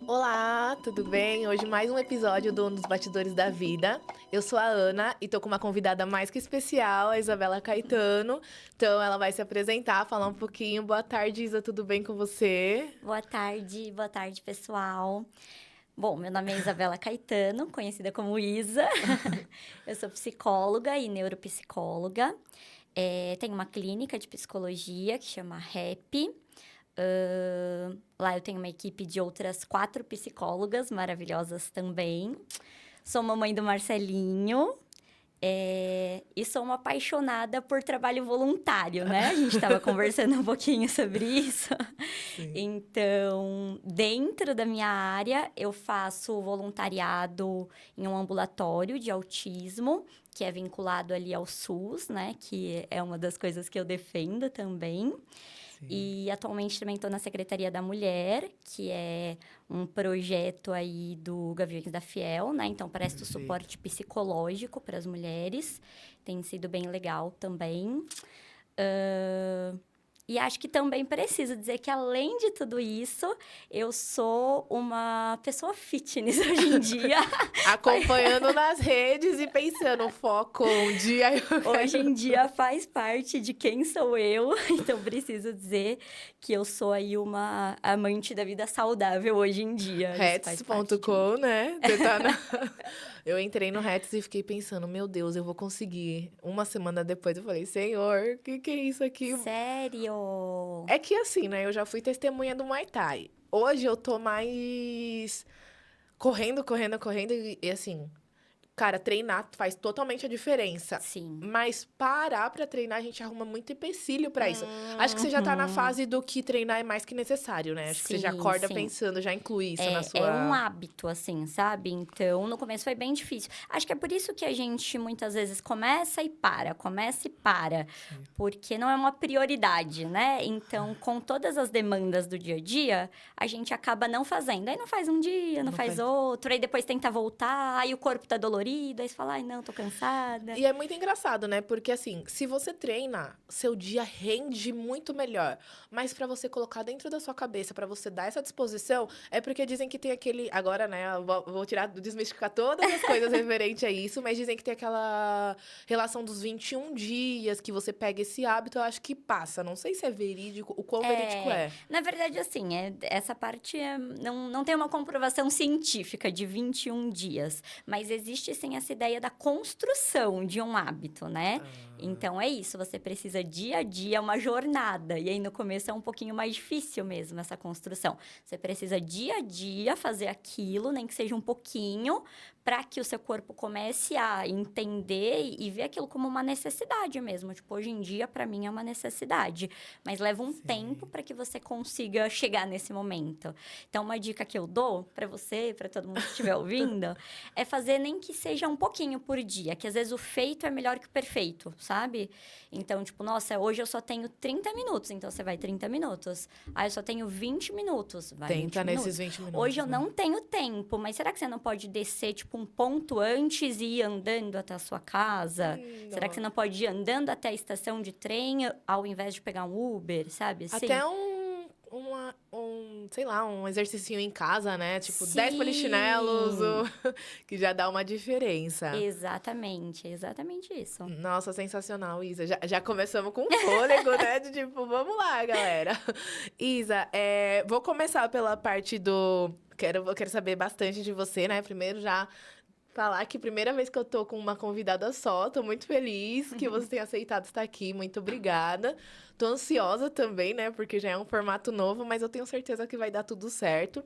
Olá, tudo bem? Hoje mais um episódio do Nos Bastidores da Vida. Eu sou a Ana e tô com uma convidada mais que especial, a Isabela Caetano. Então ela vai se apresentar, falar um pouquinho. Boa tarde, Isa, tudo bem com você? Boa tarde, pessoal. Bom, meu nome é Isabela Caetano, conhecida como Isa. Eu sou psicóloga e neuropsicóloga. Tenho uma clínica de psicologia que chama REP. Lá eu tenho uma equipe de outras 4 psicólogas maravilhosas também. Sou mamãe do Marcelinho. E sou uma apaixonada por trabalho voluntário, né? A gente estava conversando um pouquinho sobre isso. Sim. Então, dentro da minha área, eu faço voluntariado em um ambulatório de autismo, que é vinculado ali ao SUS, né? Que é uma das coisas que eu defendo também. Sim. E atualmente também estou na Secretaria da Mulher, que é um projeto aí do Gaviões da Fiel, né? Então, presto Perfeito. suporte psicológico para as mulheres. Tem sido bem legal também. E acho que também preciso dizer que, além de tudo isso, eu sou uma pessoa fitness hoje em dia. Acompanhando nas redes e pensando, foco um dia eu Hoje quero. em dia faz parte de quem sou eu. Então, preciso dizer que eu sou aí uma amante da vida saudável hoje em dia. Isso faz parte de mim. Hets.com, né? Você tá na... Eu entrei no Hets e fiquei pensando, meu Deus, eu vou conseguir. Uma semana depois eu falei, Senhor, o que é isso aqui? Sério? É que assim, né? Eu já fui testemunha do Muay Thai. Hoje eu tô mais correndo e assim, cara, treinar faz totalmente a diferença. Sim. Mas parar pra treinar, a gente arruma muito empecilho pra isso. Acho que você já tá na Uhum. fase do que treinar é mais que necessário, né? Acho que você já Sim, acorda sim. pensando, já inclui isso na É um sua. hábito, assim, sabe? Então, no começo foi bem difícil. Acho que é por isso que a gente muitas vezes começa e para, Sim. porque não é uma prioridade, né? Então, com todas as demandas do dia a dia, a gente acaba não fazendo. Aí não faz um dia, não Não faz faz. outro, aí depois tenta voltar, aí o corpo tá dolorido, aí você fala, ai, não, tô cansada. E é muito engraçado, né? Porque assim, se você treina, seu dia rende muito melhor. Mas pra você colocar dentro da sua cabeça, pra você dar essa disposição, é porque dizem que tem aquele. Agora, né? Eu vou tirar, desmistificar todas as coisas referente a isso, mas dizem que tem aquela relação dos 21 dias que você pega esse hábito, eu acho que passa. Não sei se é verídico, o quão verídico é. Na verdade, assim, essa parte não tem uma comprovação científica de 21 dias, mas existe sim essa ideia da construção de um hábito, né? Ah, Então é isso, você precisa dia a dia, é uma jornada, e aí no começo é um pouquinho mais difícil mesmo essa construção. Você precisa dia a dia fazer aquilo, nem que seja um pouquinho, para que o seu corpo comece a entender e ver aquilo como uma necessidade mesmo. Tipo, hoje em dia, para mim, é uma necessidade. Mas leva um tempo sim. para que você consiga chegar nesse momento. Então, uma dica que eu dou para você, para todo mundo que estiver ouvindo, é fazer nem que seja um pouquinho por dia, que às vezes o feito é melhor que o perfeito, sabe? Então, tipo, nossa, hoje eu só tenho 30 minutos, então você vai 30 minutos. Ah, eu só tenho 20 minutos, vai 20 Tenta nesses minutos. 20 Hoje eu minutos, né? não tenho tempo, mas será que você não pode descer, tipo, um ponto antes e ir andando até a sua casa? Será que você Não. não pode ir andando até a estação de trem ao invés de pegar um Uber, sabe assim? Até sei lá, um exercício em casa, né? Tipo, 10 polichinelos, Sim! que já dá uma diferença. Exatamente, exatamente isso. Nossa, sensacional, Isa. Já começamos com fôlego, né? De tipo, vamos lá, galera. Isa, vou começar pela parte do. Quero saber bastante de você, né? Primeiro já falar que primeira vez que eu tô com uma convidada só, tô muito feliz que você tenha aceitado estar aqui, muito obrigada. Tô ansiosa também, né, porque já é um formato novo, mas eu tenho certeza que vai dar tudo certo.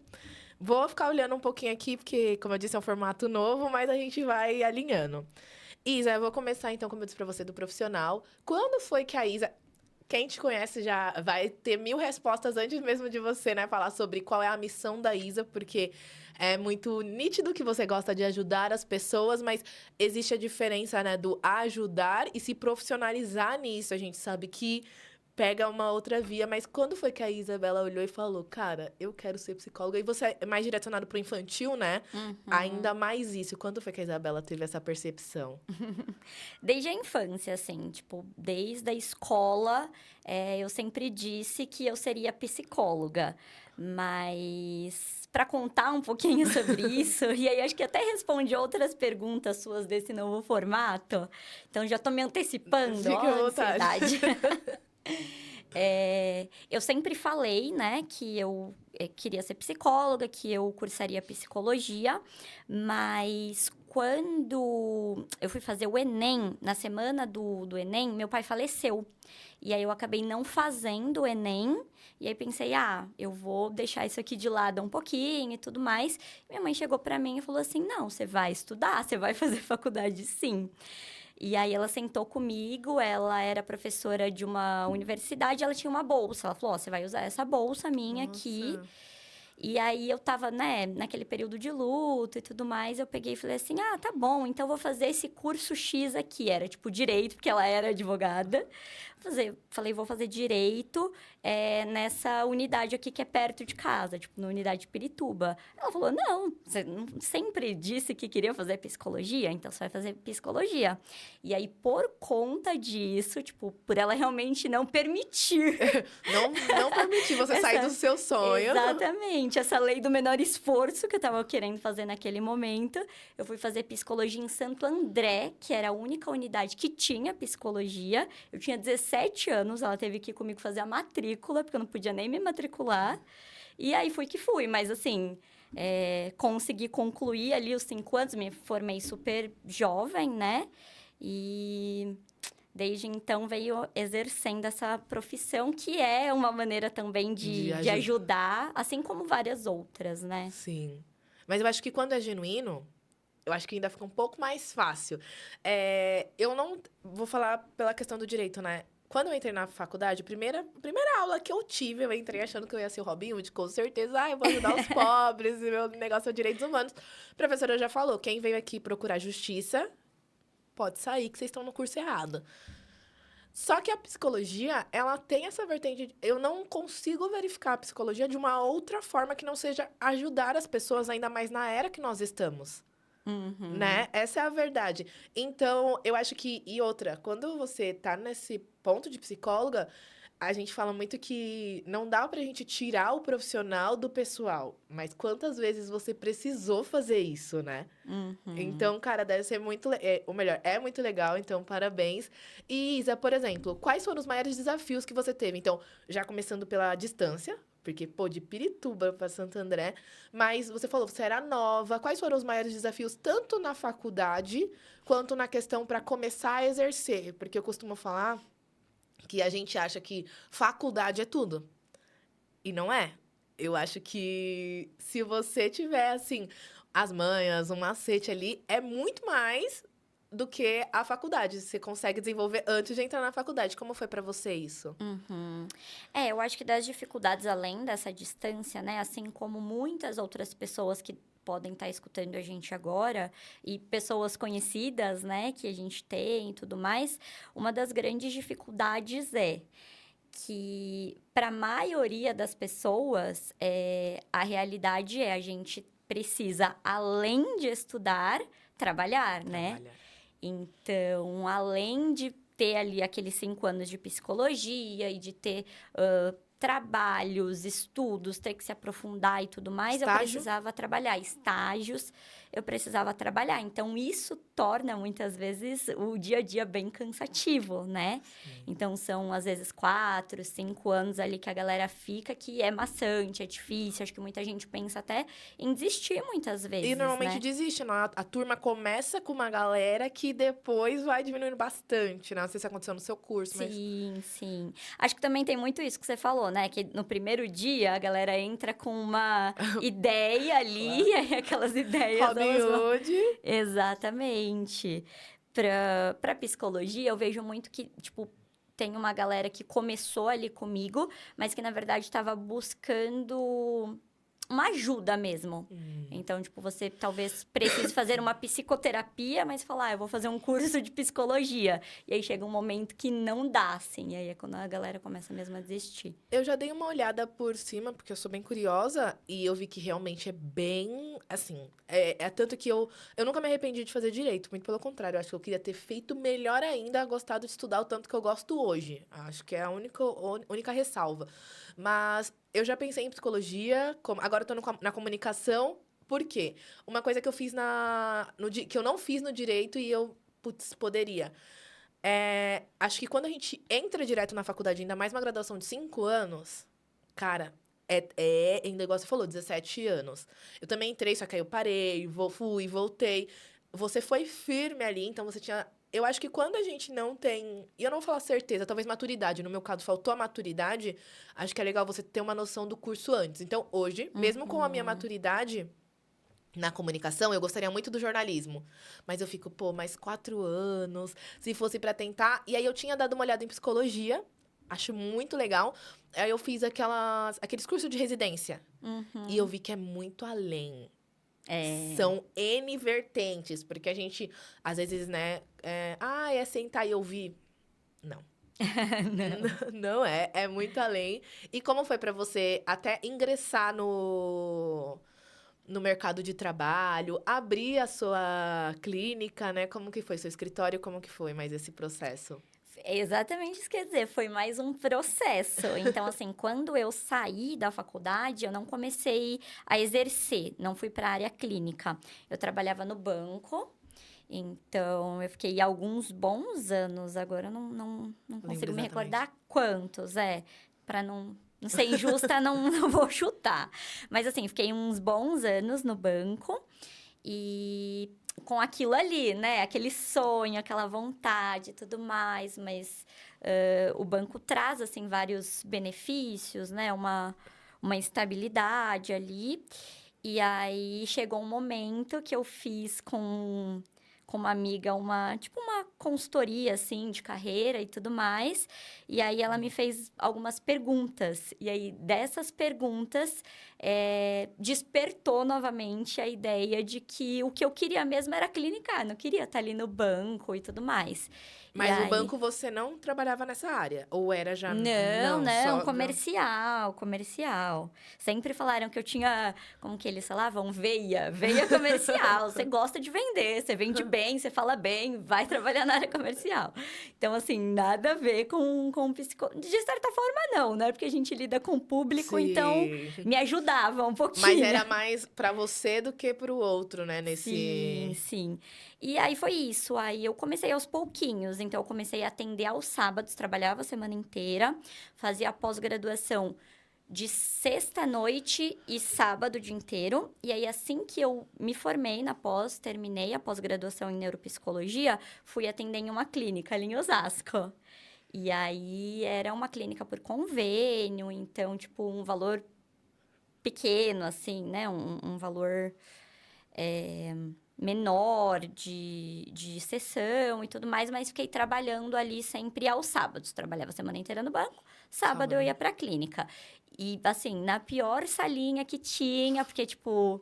Vou ficar olhando um pouquinho aqui, porque, como eu disse, é um formato novo, mas a gente vai alinhando. Isa, eu vou começar então, como eu disse pra você, do profissional. Quando foi que a Isa. Quem te conhece já vai ter 1000 respostas antes mesmo de você, né, falar sobre qual é a missão da Isa, porque é muito nítido que você gosta de ajudar as pessoas, mas existe a diferença, né, do ajudar e se profissionalizar nisso. A gente sabe que pega uma outra via. Mas quando foi que a Isabela olhou e falou, cara, eu quero ser psicóloga? E você é mais direcionado pro infantil, né? Ainda mais isso. Quando foi que a Isabela teve essa percepção? Desde a infância, assim, tipo, desde a escola, eu sempre disse que eu seria psicóloga. Mas, para contar um pouquinho sobre isso, e aí acho que até responde outras perguntas suas desse novo formato. Então, já tô me antecipando, Fique à ó, vontade. ansiedade. Eu sempre falei, né, que eu queria ser psicóloga, que eu cursaria psicologia, mas quando eu fui fazer o Enem, na semana do Enem, meu pai faleceu. E aí eu acabei não fazendo o Enem, e aí pensei, eu vou deixar isso aqui de lado um pouquinho e tudo mais. Minha mãe chegou pra mim e falou assim: não, você vai estudar, você vai fazer faculdade sim. E aí ela sentou comigo, ela era professora de uma universidade, ela tinha uma bolsa. Ela falou: ó, você vai usar essa bolsa minha aqui. Nossa. E aí eu tava, né, naquele período de luto e tudo mais, eu peguei e falei assim: tá bom, então eu vou fazer esse curso X aqui. Era tipo direito, porque ela era advogada. Falei, vou fazer direito nessa unidade aqui que é perto de casa, tipo, na unidade de Pirituba. Ela falou: não, você não sempre disse que queria fazer psicologia, então você vai fazer psicologia. E aí, por conta disso, tipo, por ela realmente não permitir. Não permitir você sair do seu sonho. Exatamente, essa lei do menor esforço que eu tava querendo fazer naquele momento. Eu fui fazer psicologia em Santo André, que era a única unidade que tinha psicologia. Eu tinha 17 anos, ela teve que ir comigo fazer a matrícula, porque eu não podia nem me matricular. E aí fui que fui, mas assim, consegui concluir ali os 5 anos, me formei super jovem, né? E desde então veio exercendo essa profissão, que é uma maneira também de ajudar, assim como várias outras, né? Sim. Mas eu acho que quando é genuíno, eu acho que ainda fica um pouco mais fácil. Eu não... Vou falar pela questão do direito, né? Quando eu entrei na faculdade, a primeira aula que eu tive, eu entrei achando que eu ia ser o Robin Hood, com certeza. Eu vou ajudar os pobres, e meu negócio é direitos humanos. A professora já falou, quem veio aqui procurar justiça, pode sair, que vocês estão no curso errado. Só que a psicologia, ela tem essa vertente. Eu não consigo verificar a psicologia de uma outra forma que não seja ajudar as pessoas, ainda mais na era que nós estamos. Né? Essa é a verdade. Então, eu acho que... E outra, quando você tá nesse ponto de psicóloga, a gente fala muito que não dá pra gente tirar o profissional do pessoal. Mas quantas vezes você precisou fazer isso, né? Então, cara, deve ser muito... ou melhor, é muito legal, então parabéns. E, Isa, por exemplo, quais foram os maiores desafios que você teve? Então, já começando pela distância, porque, pô, de Pirituba para Santo André, mas você falou, você era nova. Quais foram os maiores desafios, tanto na faculdade, quanto na questão para começar a exercer? Porque eu costumo falar que a gente acha que faculdade é tudo. E não é. Eu acho que se você tiver, assim, as manhas, um macete ali, é muito mais do que a faculdade. Você consegue desenvolver antes de entrar na faculdade. Como foi pra você isso? Eu acho que das dificuldades além dessa distância, né? Assim como muitas outras pessoas que podem estar escutando a gente agora e pessoas conhecidas, né, que a gente tem e tudo mais, uma das grandes dificuldades é que para a maioria das pessoas, a realidade a gente precisa, além de estudar, trabalhar, né? Então, além de ter ali aqueles 5 anos de psicologia e de ter trabalhos, estudos, ter que se aprofundar e tudo mais, eu precisava trabalhar. Estágios, eu precisava trabalhar. Então, isso torna, muitas vezes, o dia a dia bem cansativo, né? Então, são, às vezes, 4, 5 anos ali que a galera fica, que é maçante, é difícil. Acho que muita gente pensa até em desistir muitas vezes, E normalmente né? desiste, né? A turma começa com uma galera que depois vai diminuindo bastante, né? Não sei se aconteceu no seu curso, mas... Sim. Acho que também tem muito isso que você falou, né? Que no primeiro dia a galera entra com uma ideia ali, e aí aquelas ideias... Robin Hood. Exatamente. Pra psicologia, eu vejo muito que, tipo, tem uma galera que começou ali comigo, mas que, na verdade, estava buscando uma ajuda mesmo. Então, tipo, você talvez precise fazer uma psicoterapia, mas falar, eu vou fazer um curso de psicologia. E aí chega um momento que não dá, assim. E aí é quando a galera começa mesmo a desistir. Eu já dei uma olhada por cima, porque eu sou bem curiosa, e eu vi que realmente é bem, assim, é tanto que eu nunca me arrependi de fazer direito, muito pelo contrário, eu acho que eu queria ter feito melhor ainda, gostado de estudar o tanto que eu gosto hoje. Acho que é a única ressalva. Mas eu já pensei em psicologia, agora eu tô na comunicação, por quê? Uma coisa que eu fiz que eu não fiz no direito e eu, putz, poderia. Acho que quando a gente entra direto na faculdade, ainda mais uma graduação de 5 anos, cara, ainda igual você falou, 17 anos. Eu também entrei, só que aí eu parei, fui, voltei. Você foi firme ali, então você tinha. Eu acho que quando a gente não tem. E eu não vou falar certeza, talvez maturidade. No meu caso, faltou a maturidade. Acho que é legal você ter uma noção do curso antes. Então, hoje, mesmo com a minha maturidade. Na comunicação, eu gostaria muito do jornalismo. Mas eu fico, pô, mais 4 anos, se fosse pra tentar. E aí eu tinha dado uma olhada em psicologia, acho muito legal. Aí eu fiz aqueles cursos de residência. E eu vi que é muito além. São N vertentes, porque a gente, às vezes, né, é sentar e ouvir. Não. Não é muito além. E como foi pra você até ingressar no mercado de trabalho, abrir a sua clínica, né? Como que foi? Seu escritório, como que foi mais esse processo? É exatamente isso que quer dizer, foi mais um processo. Então, assim, quando eu saí da faculdade, eu não comecei a exercer, não fui para a área clínica. Eu trabalhava no banco, então eu fiquei alguns bons anos, agora eu não consigo me recordar quantos, para não ser injusta, não vou chutar. Mas, assim, fiquei uns bons anos no banco e com aquilo ali, né? Aquele sonho, aquela vontade e tudo mais. Mas o banco traz, assim, vários benefícios, né? Uma estabilidade ali. E aí, chegou um momento que eu fiz com uma amiga uma consultoria, assim, de carreira e tudo mais. E aí, ela me fez algumas perguntas. E aí, dessas perguntas, despertou novamente a ideia de que o que eu queria mesmo era clinicar. Não queria estar ali no banco e tudo mais. Mas no banco você não trabalhava nessa área? Ou era já... Não, comercial. Sempre falaram que eu tinha, como que eles falavam? Veia comercial. Você gosta de vender, você vende bem, você fala bem, vai trabalhar na área comercial. Então, assim, nada a ver com psicólogo. De certa forma, não, né? Porque a gente lida com o público, Sim. então me ajudava um pouquinho. Mas era mais pra você do que pro outro, né? Sim. E aí foi isso. Aí eu comecei aos pouquinhos. Então, eu comecei a atender aos sábados, trabalhava a semana inteira, fazia a pós-graduação de sexta-noite e sábado o dia inteiro. E aí, assim que eu me formei na pós, terminei a pós-graduação em neuropsicologia, fui atender em uma clínica ali em Osasco. E aí, era uma clínica por convênio, então, tipo, um valor pequeno, assim, né? Um valor menor de sessão e tudo mais, mas fiquei trabalhando ali sempre aos sábados. Trabalhava a semana inteira no banco, sábado eu ia pra clínica. E, assim, na pior salinha que tinha, porque, tipo...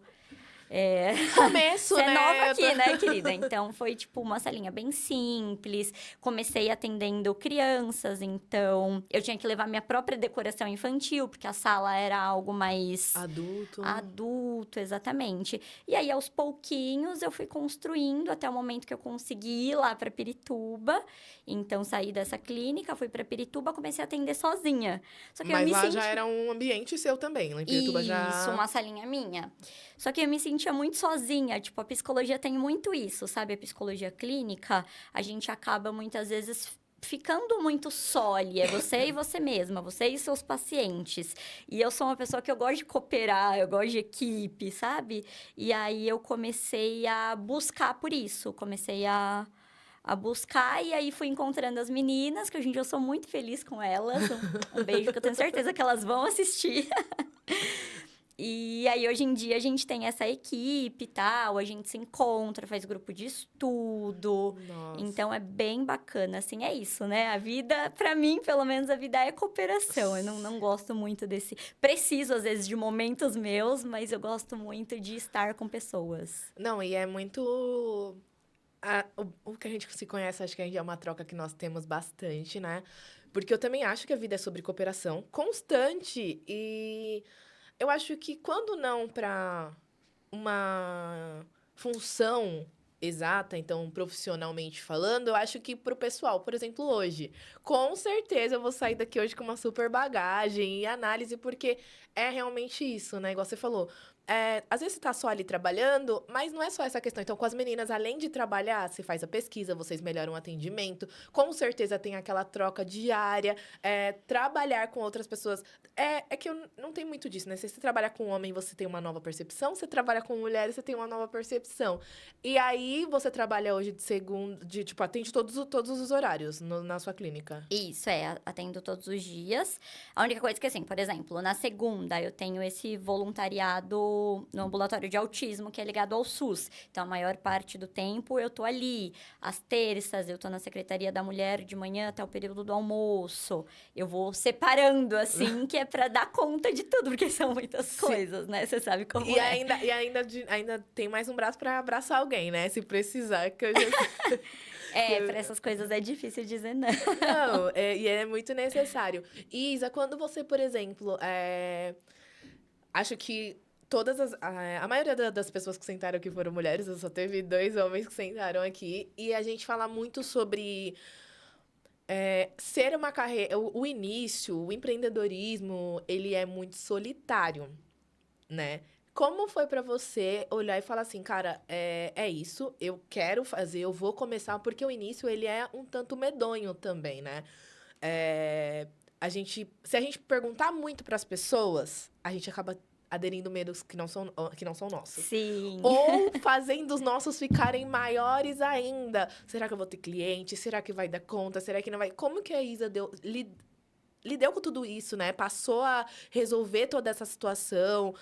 Começo, Você né? é nova aqui, né, querida? Então, foi, tipo, uma salinha bem simples. Comecei atendendo crianças, então... Eu tinha que levar minha própria decoração infantil, porque a sala era algo mais... Adulto, exatamente. E aí, aos pouquinhos, eu fui construindo até o momento que eu consegui ir lá para Pirituba. Então, saí dessa clínica, fui para Pirituba, comecei a atender sozinha. Só que Mas lá já era um ambiente seu também, lá em Pirituba já... Isso, uma salinha minha. Só que eu me sentia muito sozinha, tipo, a psicologia tem muito isso, sabe? A psicologia clínica, a gente acaba muitas vezes ficando muito só ali, é você e você mesma, você e seus pacientes. E eu sou uma pessoa que eu gosto de cooperar, eu gosto de equipe, sabe? E aí eu comecei a buscar por isso, comecei a buscar, e aí fui encontrando as meninas, que hoje em dia eu sou muito feliz com elas. Um beijo, que eu tenho certeza que elas vão assistir. E aí, hoje em dia, a gente tem essa equipe e tal, a gente se encontra, faz grupo de estudo. Nossa. Então, é bem bacana, assim, é isso, né? A vida, pra mim, pelo menos, a vida é cooperação. Eu não gosto muito desse... Preciso, às vezes, de momentos meus, mas eu gosto muito de estar com pessoas. Não, e é muito... o que a gente se conhece, acho que é uma troca que nós temos bastante, né? Porque eu também acho que a vida é sobre cooperação constante. E eu acho que quando não para uma função exata, então profissionalmente falando, eu acho que pro pessoal, por exemplo, hoje, com certeza eu vou sair daqui hoje com uma super bagagem e análise, porque é realmente isso, né? Igual você falou. Às vezes você tá só ali trabalhando, mas não é só essa questão. Então, com as meninas, além de trabalhar, você faz a pesquisa, vocês melhoram o atendimento, com certeza tem aquela troca diária, trabalhar com outras pessoas. É que eu não tenho muito disso, né? Se você trabalhar com homem, você tem uma nova percepção, você trabalha com mulheres, você tem uma nova percepção. E aí, você trabalha hoje de segunda, tipo, atende todos os horários na sua clínica. Isso, atendo todos os dias. A única coisa que, assim, por exemplo, na segunda eu tenho esse voluntariado no ambulatório de autismo, que é ligado ao SUS. Então, a maior parte do tempo eu tô ali. Às terças, eu tô na Secretaria da Mulher de manhã até o período do almoço. Eu vou separando, assim, que é pra dar conta de tudo, porque são muitas Sim. coisas, né? Você sabe como E é. ainda tem mais um braço pra abraçar alguém, né? Se precisar, que eu já... Pra essas coisas é difícil dizer não. Não, e é muito necessário. Isa, quando você, por exemplo, acho que a maioria das pessoas que sentaram aqui foram mulheres, eu só teve 2 homens que sentaram aqui, e a gente fala muito sobre ser uma carreira, o início, o empreendedorismo, ele é muito solitário, né? Como foi pra você olhar e falar assim, cara, é isso, eu quero fazer, eu vou começar, porque o início, ele é um tanto medonho também, né? Se a gente perguntar muito pras pessoas, a gente acaba aderindo medos que não são nossos. Sim. Ou fazendo os nossos ficarem maiores ainda. Será que eu vou ter cliente? Será que vai dar conta? Será que não vai? Como que a Isa lidou com tudo isso, né? Passou a resolver toda essa situação.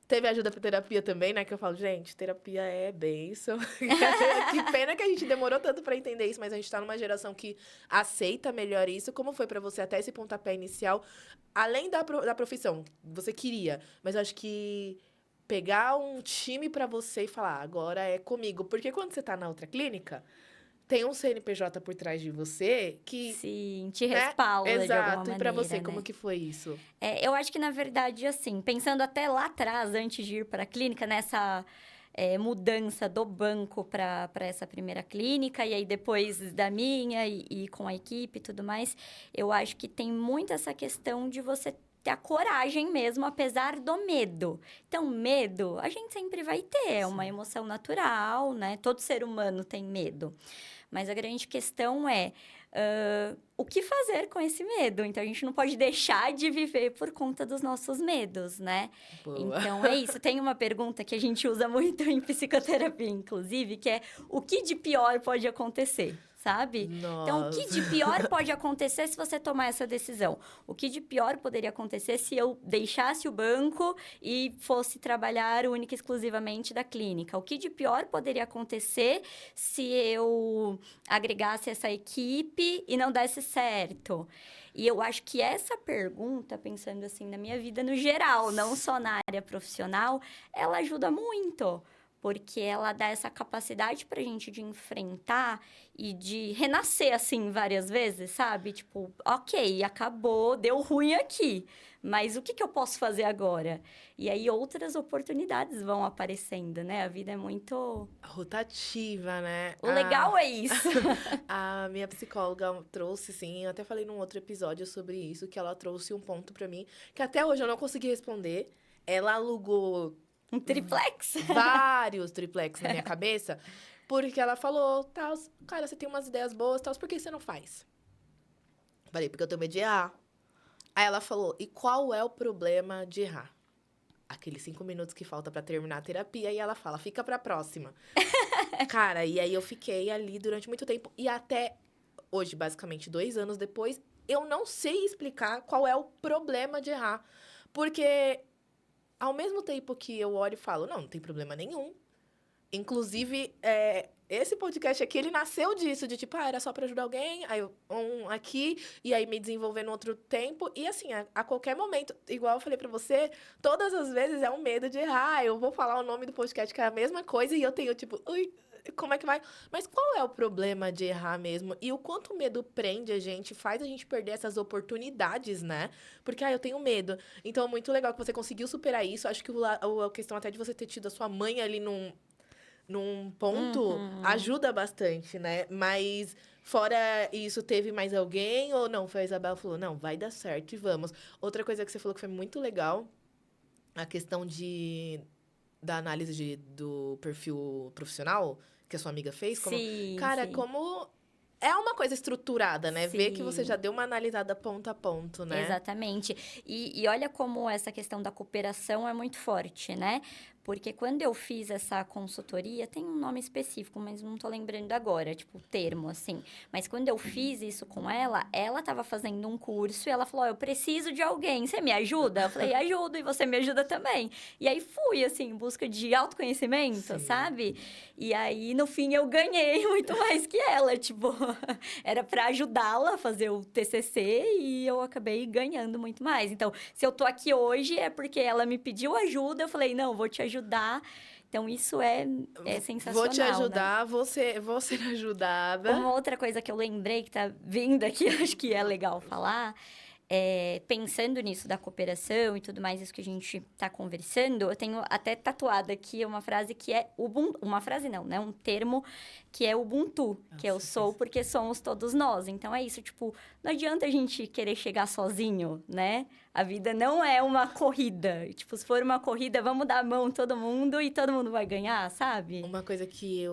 Teve ajuda pra terapia também, né? Que eu falo, gente, terapia é bênção. Que pena que a gente demorou tanto pra entender isso, mas a gente tá numa geração que aceita melhor isso. Como foi pra você até esse pontapé inicial? Além da profissão, você queria, mas eu acho que pegar um time pra você e falar, agora é comigo. Porque quando você tá na outra clínica, tem um CNPJ por trás de você que, Sim, te né? respalda de alguma Exato. E pra maneira, você, né? como que foi isso? Eu acho que, na verdade, assim, pensando até lá atrás, antes de ir para a clínica, nessa mudança do banco para essa primeira clínica, e aí depois da minha e com a equipe e tudo mais, eu acho que tem muito essa questão de você ter a coragem mesmo, apesar do medo. Então, medo, a gente sempre vai ter, é uma Sim. emoção natural, né? Todo ser humano tem medo. Mas a grande questão é o que fazer com esse medo? Então, a gente não pode deixar de viver por conta dos nossos medos, né? Boa. Então, é isso. Tem uma pergunta que a gente usa muito em psicoterapia, inclusive, que é o que de pior pode acontecer? Sabe? Então, o que Nossa. de pior pode acontecer se você tomar essa decisão? O que de pior poderia acontecer se eu deixasse o banco e fosse trabalhar única e exclusivamente da clínica? O que de pior poderia acontecer se eu agregasse essa equipe e não desse certo? E eu acho que essa pergunta, pensando assim na minha vida no geral, não só na área profissional, ela ajuda muito. Porque ela dá essa capacidade pra gente de enfrentar e de renascer, assim, várias vezes, sabe? Tipo, ok, acabou, deu ruim aqui, mas o que eu posso fazer agora? E aí outras oportunidades vão aparecendo, né? A vida é muito... Rotativa, né? O legal é isso. A minha psicóloga trouxe, sim, eu até falei num outro episódio sobre isso, que ela trouxe um ponto pra mim, que até hoje eu não consegui responder. Ela alugou Um triplex. vários triplex na minha cabeça, porque ela falou, tal, cara, você tem umas ideias boas, tal, por que você não faz? Falei, porque eu tenho medo de errar. Aí ela falou, e qual é o problema de errar? Aqueles 5 minutos que falta pra terminar a terapia, e ela fala, fica pra próxima. Cara, e aí eu fiquei ali durante muito tempo, e até hoje, basicamente 2 anos depois, eu não sei explicar qual é o problema de errar. Porque ao mesmo tempo que eu olho e falo, não tem problema nenhum. Inclusive, esse podcast aqui, ele nasceu disso, de tipo, era só pra ajudar alguém, aí aqui, e aí me desenvolver no outro tempo. E assim, a qualquer momento, igual eu falei pra você, todas as vezes é um medo de errar. Eu vou falar o nome do podcast, que é a mesma coisa, e eu tenho tipo, ui, como é que vai? Mas qual é o problema de errar mesmo? E o quanto o medo prende a gente, faz a gente perder essas oportunidades, né? Porque, eu tenho medo. Então, é muito legal que você conseguiu superar isso. Acho que a questão até de você ter tido a sua mãe ali num ponto ajuda bastante, né? Mas fora isso, teve mais alguém ou não? Foi a Isabela que falou, não, vai dar certo e vamos. Outra coisa que você falou que foi muito legal, a questão da análise do perfil profissional que a sua amiga fez. Sim, Cara, sim. como é uma coisa estruturada, né? Ver que você já Sim. deu uma analisada ponto a ponto, né? Exatamente. E olha como essa questão da cooperação é muito forte, né? Porque quando eu fiz essa consultoria, tem um nome específico, mas não tô lembrando agora, tipo, o termo, assim. Mas quando eu fiz isso com ela estava fazendo um curso e ela falou: eu preciso de alguém, você me ajuda? Eu falei: ajudo, e você me ajuda também. E aí fui, assim, em busca de autoconhecimento, Sim. sabe? E aí, no fim, eu ganhei muito mais que ela, tipo, era para ajudá-la a fazer o TCC e eu acabei ganhando muito mais. Então, se eu tô aqui hoje é porque ela me pediu ajuda, eu falei: não, vou te ajudar. Então, isso é Vou te sensacional, né? ajudar, vou ser ajudada. Uma outra coisa que eu lembrei que tá vindo aqui, acho que é legal falar, pensando nisso da cooperação e tudo mais, isso que a gente tá conversando, eu tenho até tatuado aqui uma frase que é Ubuntu, uma frase não, né? Um termo que é Ubuntu, que eu sou porque somos todos nós. Então, é isso, tipo, não adianta a gente querer chegar sozinho, né? A vida não é uma corrida. Tipo, se for uma corrida, vamos dar a mão todo mundo e todo mundo vai ganhar, sabe? Uma coisa que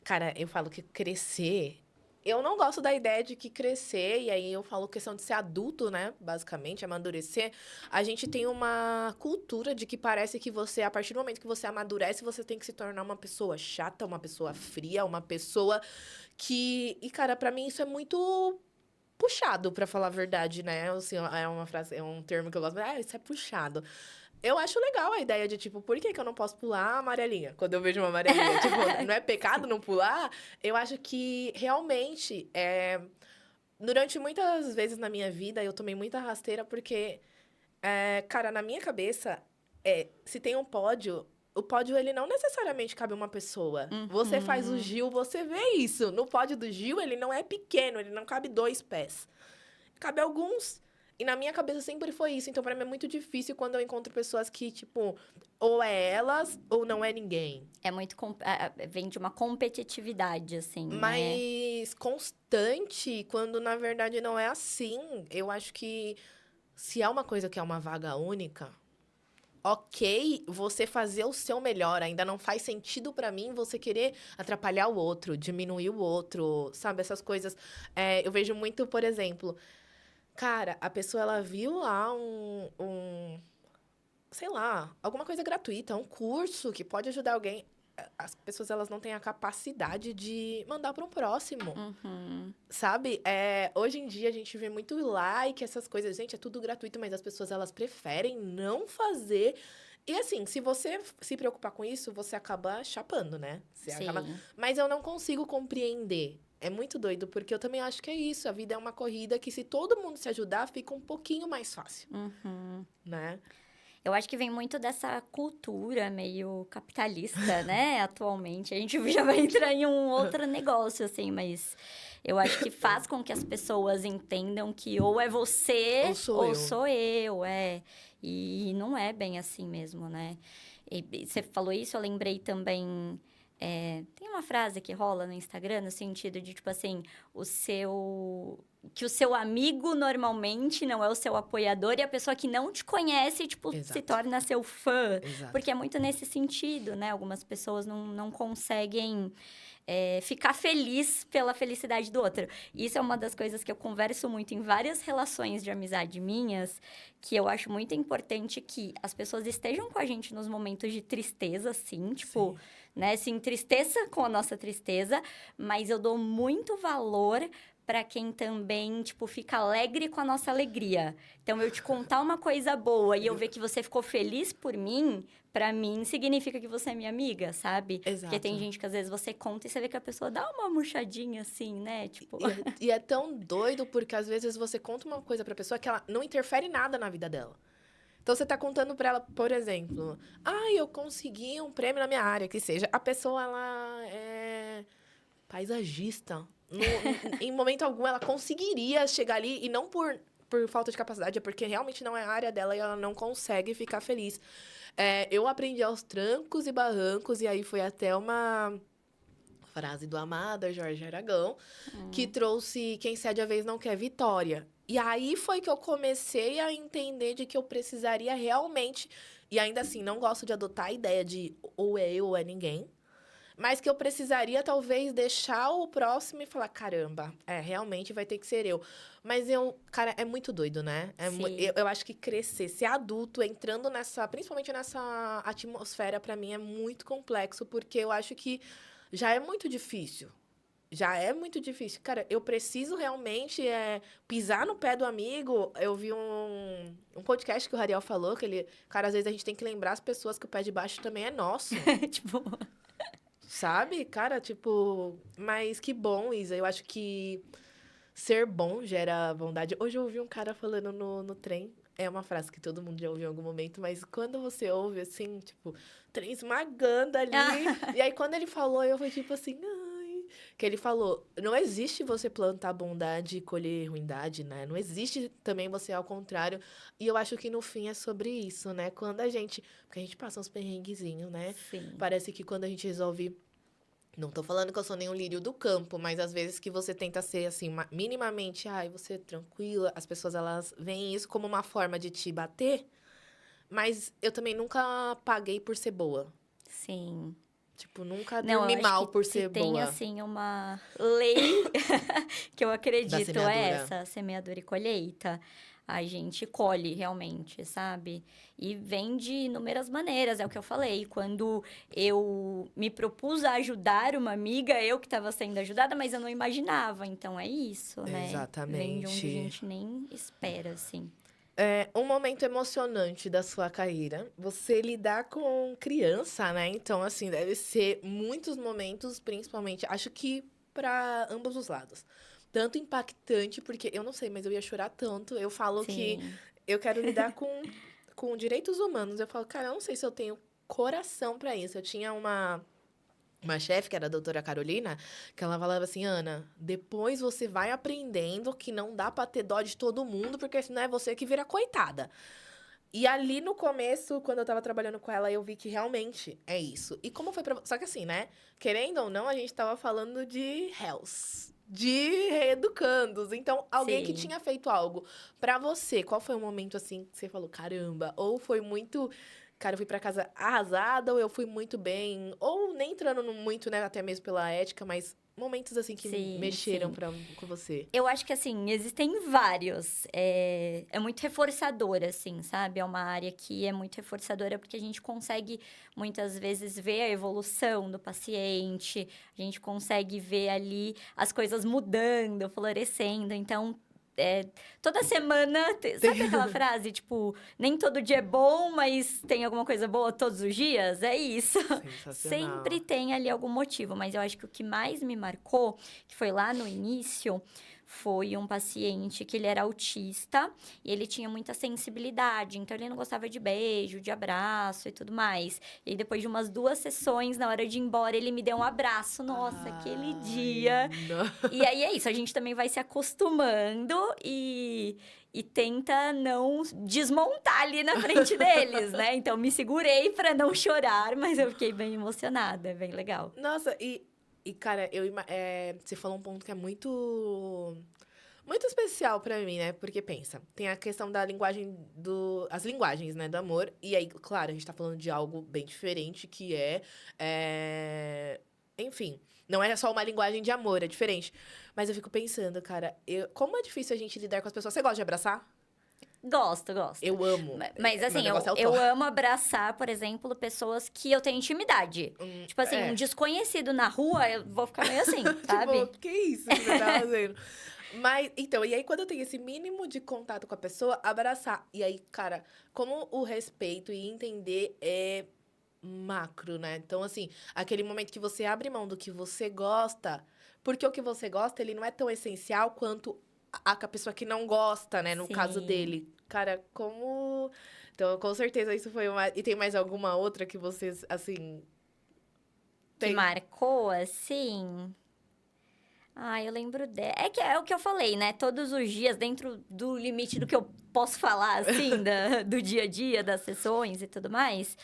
Cara, eu falo que crescer. Eu não gosto da ideia de que crescer, e aí eu falo questão de ser adulto, né? Basicamente, amadurecer. A gente tem uma cultura de que parece que você, a partir do momento que você amadurece, você tem que se tornar uma pessoa chata, uma pessoa fria, uma pessoa que. E, cara, pra mim isso é muito puxado, pra falar a verdade, né? Assim, é uma frase, é um termo que eu gosto, mas, isso é puxado. Eu acho legal a ideia de, tipo, por que que eu não posso pular a amarelinha? Quando eu vejo uma amarelinha. Tipo, não é pecado não pular? Eu acho que, realmente, durante muitas vezes na minha vida, eu tomei muita rasteira porque, cara, na minha cabeça, se tem um pódio, o pódio, ele não necessariamente cabe uma pessoa. Você faz o Uhum. Gil, você vê isso. No pódio do Gil, ele não é pequeno, ele não cabe 2 pés. Cabe alguns. E na minha cabeça sempre foi isso. Então, pra mim é muito difícil quando eu encontro pessoas que, tipo, ou é elas ou não é ninguém. É muito. Vem de uma competitividade, assim, né? Mas constante, quando na verdade não é assim. Eu acho que se é uma coisa que é uma vaga única, ok, você fazer o seu melhor. Ainda não faz sentido pra mim você querer atrapalhar o outro, diminuir o outro, sabe? Essas coisas. Eu vejo muito, por exemplo. Cara, a pessoa, ela viu lá sei lá, alguma coisa gratuita, um curso que pode ajudar alguém. As pessoas, elas não têm a capacidade de mandar para um próximo, Uhum. sabe? Hoje em dia, a gente vê muito like, essas coisas. Gente, é tudo gratuito, mas as pessoas, elas preferem não fazer. E assim, se você se preocupar com isso, você acaba chapando, né? Sim. Mas eu não consigo compreender. É muito doido, porque eu também acho que é isso. A vida é uma corrida que, se todo mundo se ajudar, fica um pouquinho mais fácil, Uhum. né? Eu acho que vem muito dessa cultura meio capitalista, né, atualmente. A gente já vai entrar em um outro negócio, assim, mas eu acho que faz com que as pessoas entendam que ou é Ou você sou ou eu. sou eu, é. E não é bem assim mesmo, né? E você falou isso, eu lembrei também. Tem uma frase que rola no Instagram no sentido de, tipo assim, que o seu amigo normalmente não é o seu apoiador e a pessoa que não te conhece, tipo, se Exato, torna seu fã. exato. Porque é muito nesse sentido, né? Algumas pessoas não conseguem ficar feliz pela felicidade do outro. Isso é uma das coisas que eu converso muito em várias relações de amizade minhas, que eu acho muito importante que as pessoas estejam com a gente nos momentos de tristeza, assim, tipo, Sim. né? Se entristeça com a nossa tristeza, mas eu dou muito valor para quem também, tipo, fica alegre com a nossa alegria. Então, eu te contar uma coisa boa e eu ver que você ficou feliz por mim, pra mim, significa que você é minha amiga, sabe? Exato. Porque tem gente que às vezes você conta e você vê que a pessoa dá uma murchadinha assim, né? Tipo. E é tão doido porque às vezes você conta uma coisa pra pessoa que ela não interfere nada na vida dela. Então você tá contando pra ela, por exemplo, eu consegui um prêmio na minha área, que seja. A pessoa, ela é paisagista. Em momento algum, ela conseguiria chegar ali, e não por falta de capacidade, é porque realmente não é a área dela e ela não consegue ficar feliz. Eu aprendi aos trancos e barrancos, e aí foi até uma frase do amado Jorge Aragão, que trouxe quem cede a vez não quer vitória. E aí foi que eu comecei a entender de que eu precisaria realmente, e ainda assim, não gosto de adotar a ideia de ou é eu ou é ninguém, mas que eu precisaria talvez deixar o próximo e falar, caramba, realmente vai ter que ser eu. Mas cara, é muito doido, né? Sim. Eu acho que crescer, ser adulto, entrando principalmente nessa atmosfera, pra mim é muito complexo, porque eu acho que já é muito difícil. Já é muito difícil. Cara, eu preciso realmente pisar no pé do amigo. Eu vi um podcast que o Rariel falou, cara, às vezes a gente tem que lembrar as pessoas que o pé de baixo também é nosso. Tipo. Sabe? Cara, tipo... Mas que bom, Isa. Eu acho que ser bom gera bondade. Hoje eu ouvi um cara falando no trem. É uma frase que todo mundo já ouviu em algum momento, mas quando você ouve, assim, tipo, trem esmagando ali. E aí, quando ele falou, eu fui tipo assim... Que ele falou, não existe você plantar bondade e colher ruindade, né? Não existe também você ao contrário. E eu acho que no fim é sobre isso, né? Quando a gente... Porque a gente passa uns perrenguezinhos, né? Sim. Parece que quando a gente resolve... Não tô falando que eu sou nenhum lírio do campo, mas às vezes que você tenta ser, assim, minimamente... você é tranquila. As pessoas, elas veem isso como uma forma de te bater. Mas eu também nunca paguei por ser boa. Sim. Tipo, nunca Não, dormi eu acho mal que por se ser tem, boa. assim, uma lei que eu acredito, semeadura. essa, semeadura e colheita. A gente colhe, realmente, sabe? E vem de inúmeras maneiras, é o que eu falei. Quando eu me propus a ajudar uma amiga, eu que estava sendo ajudada, mas eu não imaginava. Então, é isso, né? Exatamente. Vem de onde a gente nem espera, assim. Um momento emocionante da sua carreira. Você lidar com criança, né? Então, assim, deve ser muitos momentos, principalmente, acho que para ambos os lados. Tanto impactante, porque eu não sei, mas eu ia chorar tanto. Eu falo que Sim. eu quero lidar com direitos humanos. Eu falo, cara, eu não sei se eu tenho coração para isso. Eu tinha uma chefe, que era a doutora Carolina, que ela falava assim, Ana, depois você vai aprendendo que não dá pra ter dó de todo mundo, porque senão é você que vira coitada. E ali no começo, quando eu tava trabalhando com ela, eu vi que realmente é isso. E como foi pra... Só que assim, né? Querendo ou não, a gente tava falando de health, de reeducandos. Então, alguém que Sim. tinha feito algo pra você, qual foi o momento assim que você falou, caramba? Ou foi muito... Cara, eu fui pra casa arrasada, ou eu fui muito bem, ou nem entrando muito, né, até mesmo pela ética, mas momentos assim que Sim, mexeram sim. com você. Eu acho que, assim, existem vários. É muito reforçador, assim, sabe? É uma área que é muito reforçadora porque a gente consegue, muitas vezes, ver a evolução do paciente, a gente consegue ver ali as coisas mudando, florescendo. Então, toda semana... Sabe aquela frase, tipo, nem todo dia é bom, mas tem alguma coisa boa todos os dias? É isso. Sensacional. Sempre tem ali algum motivo, mas eu acho que o que mais me marcou, que foi lá no início, foi um paciente que ele era autista e ele tinha muita sensibilidade, então ele não gostava de beijo, de abraço e tudo mais. E aí, depois de umas 2 sessões, na hora de ir embora, ele me deu um abraço. Nossa, aquele dia. Não. E aí é isso, a gente também vai se acostumando e tenta não desmontar ali na frente deles, né? Então, me segurei pra não chorar, mas eu fiquei bem emocionada, é bem legal. Nossa, cara, você falou um ponto que é muito especial pra mim, né? Porque pensa, tem a questão da linguagem as linguagens, né, do amor. E aí, claro, a gente tá falando de algo bem diferente, que enfim, não é só uma linguagem de amor, é diferente. Mas eu fico pensando, cara, como é difícil a gente lidar com as pessoas. Você gosta de abraçar? Gosto. Eu amo. Mas Meu assim, negócio é o eu toque. amo abraçar, por exemplo, pessoas que eu tenho intimidade. Tipo assim, um desconhecido na rua, eu vou ficar meio assim, sabe? Tipo, que isso que você tá fazendo? Mas, então, e aí quando eu tenho esse mínimo de contato com a pessoa, abraçar. E aí, cara, como o respeito e entender é macro, né? Então, assim, aquele momento que você abre mão do que você gosta, porque o que você gosta, ele não é tão essencial quanto a pessoa que não gosta, né? No caso Sim. dele. Cara, como. Então, com certeza isso foi uma. E tem mais alguma outra que vocês, assim. Que Tem. marcou, assim. Ah, eu lembro de... É que é o que eu falei, né? Todos os dias, dentro do limite do que eu posso falar, assim, do dia a dia, das sessões e tudo mais.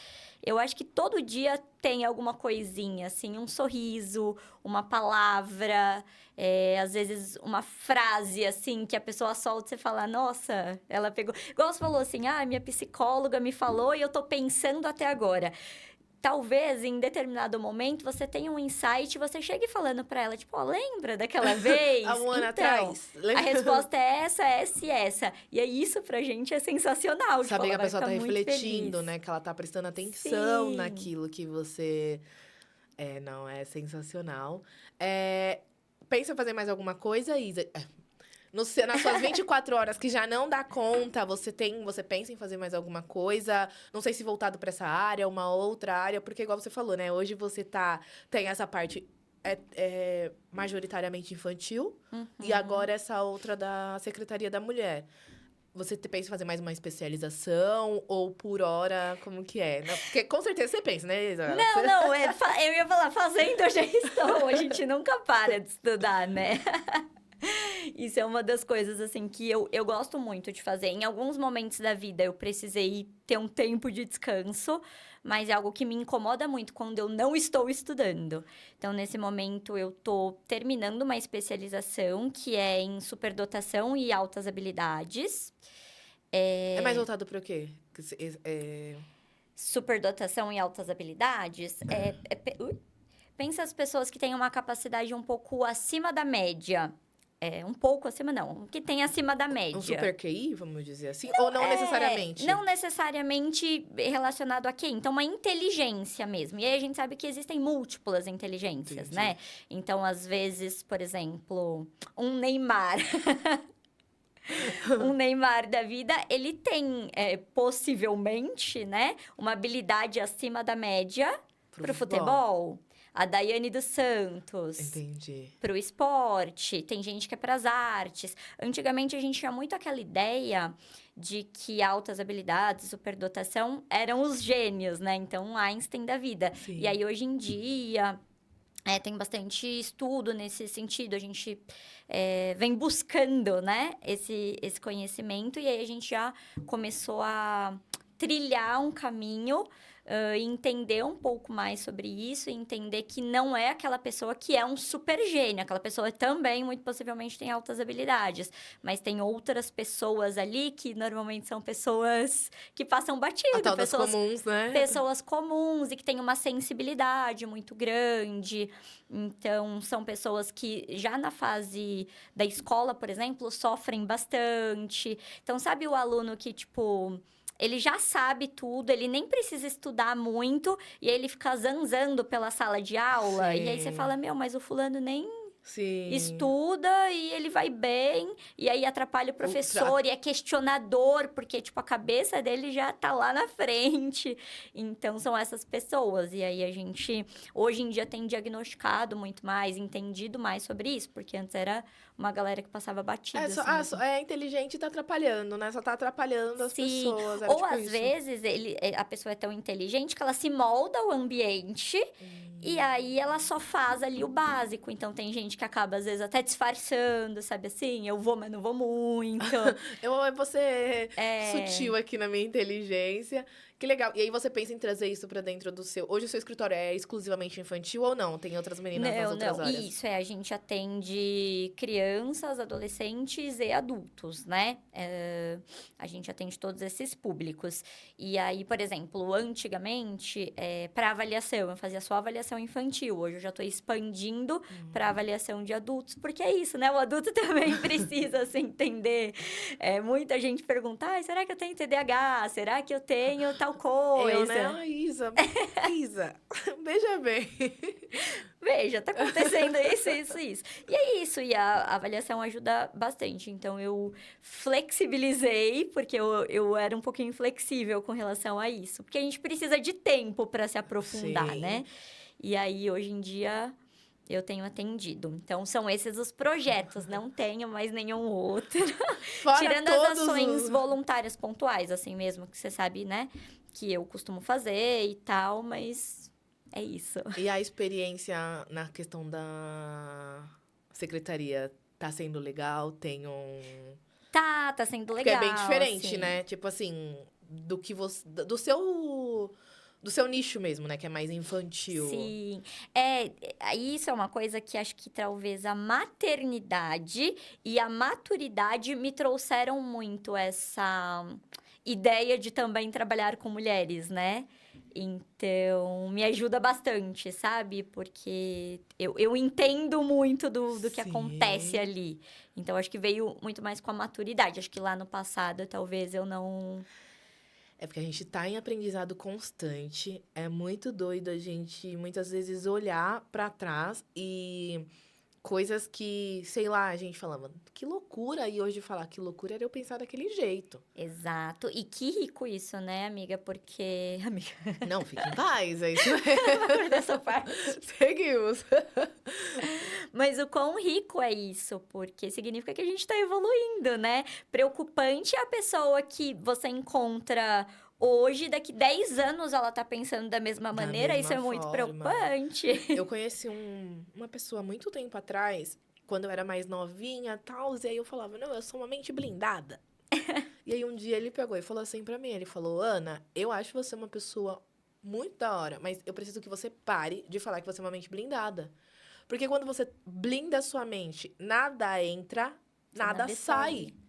Eu acho que todo dia tem alguma coisinha, assim, um sorriso, uma palavra, às vezes uma frase, assim, que a pessoa solta e você fala, nossa, ela pegou. Igual você falou assim, ah, minha psicóloga me falou e eu tô pensando até agora. Talvez em determinado momento você tenha um insight e você chegue falando pra ela, tipo, ó, lembra daquela Há vez? um ano Então, atrás. a resposta é essa e essa. E aí isso pra gente é sensacional, tipo, Saber que ela a vai pessoa ficar tá muito feliz. refletindo, né? Que ela tá prestando atenção Sim. naquilo que você. É, não, é sensacional. É, pensa em fazer mais alguma coisa, Isa? Nas suas 24 horas que já não dá conta, você pensa em fazer mais alguma coisa? Não sei se voltado pra essa área, uma outra área, porque igual você falou, né? Hoje você tem essa parte majoritariamente infantil e Uhum. agora essa outra da Secretaria da Mulher. Você pensa em fazer mais uma especialização ou por hora, como que é? Não, porque com certeza você pensa, né, Isa? Não, eu ia falar, fazendo eu já estou. A gente nunca para de estudar, né? Isso é uma das coisas, assim, que eu gosto muito de fazer. Em alguns momentos da vida, eu precisei ter um tempo de descanso, mas é algo que me incomoda muito quando eu não estou estudando. Então, nesse momento, eu tô terminando uma especialização que é em superdotação e altas habilidades. É mais voltado para o quê? Superdotação e altas habilidades pensa as pessoas que têm uma capacidade um pouco acima da média. Um pouco acima, não. Que tem acima da Um média. super QI, vamos dizer assim? Ou não necessariamente? Não necessariamente relacionado a quê? Então, uma inteligência mesmo. E aí a gente sabe que existem múltiplas inteligências, Entendi. né? Então, às vezes, por exemplo, um Neymar. Um Neymar da vida, ele tem possivelmente, né, uma habilidade acima da média Pro pro futebol. futebol. A Daiane dos Santos Entendi. para o esporte, tem gente que é para as artes. Antigamente a gente tinha muito aquela ideia de que altas habilidades, superdotação eram os gênios, né? Então, Einstein da vida. E Sim. aí hoje em dia tem bastante estudo nesse sentido. A gente vem buscando, né, esse conhecimento e aí a gente já começou a trilhar um caminho e entender um pouco mais sobre isso e entender que não é aquela pessoa que é um super gênio. Aquela pessoa também, muito possivelmente, tem altas habilidades. Mas tem outras pessoas ali que normalmente são pessoas que passam A batido, tal das comuns, né? pessoas comuns e que têm uma sensibilidade muito grande. Então, são pessoas que já na fase da escola, por exemplo, sofrem bastante. Então, sabe o aluno que, tipo, ele já sabe tudo, ele nem precisa estudar muito, e aí ele fica zanzando pela sala de aula. E aí você Sim. fala, meu, mas o fulano nem Sim. estuda e ele vai bem, e aí atrapalha o Outra. professor, e é questionador, porque, tipo, a cabeça dele já tá lá na frente. Então, são essas pessoas. E aí, a gente, hoje em dia, tem diagnosticado muito mais, entendido mais sobre isso, porque antes era uma galera que passava batida, assim, mesmo. É inteligente e tá atrapalhando, né? Só tá atrapalhando as Sim, pessoas. Era ou tipo às isso. vezes a pessoa é tão inteligente que ela se molda ao ambiente e aí ela só faz ali o básico. Então tem gente que acaba às vezes até disfarçando, sabe assim? Eu vou, mas não vou muito. Eu vou ser É... sutil aqui na minha inteligência. Que legal. E aí você pensa em trazer isso pra dentro do seu. Hoje o seu escritório é exclusivamente infantil ou não? Tem outras meninas nas Não, outras não. áreas? Isso a gente atende crianças, adolescentes e adultos, né? A gente atende todos esses públicos. E aí, por exemplo, antigamente, para avaliação, eu fazia só avaliação infantil. Hoje eu já estou expandindo para avaliação de adultos, porque é isso, né? O adulto também precisa se entender. Muita gente pergunta, será que eu tenho TDAH? Será que eu tenho tal Eu, né? coisa? Isa, Isa, veja bem. veja, tá acontecendo isso, isso, isso. E é isso, e a avaliação ajuda bastante. Então, eu flexibilizei, porque eu era um pouquinho inflexível com relação a isso. Porque a gente precisa de tempo para se aprofundar, Sim. né? E aí, hoje em dia, eu tenho atendido. Então, são esses os projetos, não tenho mais nenhum outro. Fora Tirando as todos ações os... voluntárias pontuais, assim mesmo, que você sabe, né? Que eu costumo fazer e tal, mas é isso. E a experiência na questão da secretaria tá sendo legal? Tem um... Tá sendo Porque é legal, bem diferente, assim. né? Tipo assim, do que você... Do seu nicho mesmo, né? Que é mais infantil. Sim, isso é uma coisa que acho que talvez a maternidade e a maturidade me trouxeram muito essa ideia de também trabalhar com mulheres, né? Então, me ajuda bastante, sabe? Porque eu entendo muito do que acontece Sim. ali. Então, acho que veio muito mais com a maturidade. Acho que lá no passado, talvez eu não... É porque a gente tá em aprendizado constante. É muito doido a gente muitas vezes olhar pra trás e coisas que, sei lá, a gente falava, que loucura! E hoje falar que loucura era eu pensar daquele jeito. Exato. E que rico isso, né, amiga? Porque... Amiga, Não, fique em paz, é isso dessa parte. mesmo. Seguimos. Mas o quão rico é isso? Porque significa que a gente tá evoluindo, né? Preocupante é a pessoa que você encontra hoje, daqui 10 anos ela tá pensando da mesma Da maneira. Isso mesma é muito forma. preocupante. Eu conheci uma pessoa há muito tempo atrás, quando eu era mais novinha e tal, e aí eu falava, não, eu sou uma mente blindada. E aí um dia ele pegou e falou assim pra mim, ele falou, Ana, eu acho você uma pessoa muito da hora, mas eu preciso que você pare de falar que você é uma mente blindada. Porque quando você blinda a sua mente, nada entra, Você não nada sai. absorve.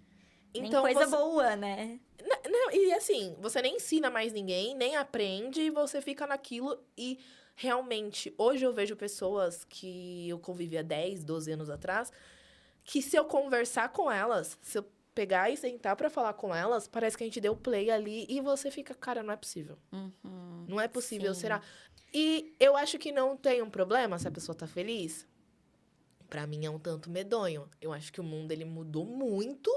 Nem Então coisa você... boa, né? Não, e assim, você nem ensina mais ninguém, nem aprende, e você fica naquilo e realmente, hoje eu vejo pessoas que eu convivi há 10, 12 anos atrás, que se eu conversar com elas, se eu pegar e sentar pra falar com elas, parece que a gente deu play ali e você fica, cara, não é possível. Uhum, Não é possível, sim. será? E eu acho que não tem um problema se a pessoa tá feliz. Pra mim é um tanto medonho. Eu acho que o mundo ele mudou muito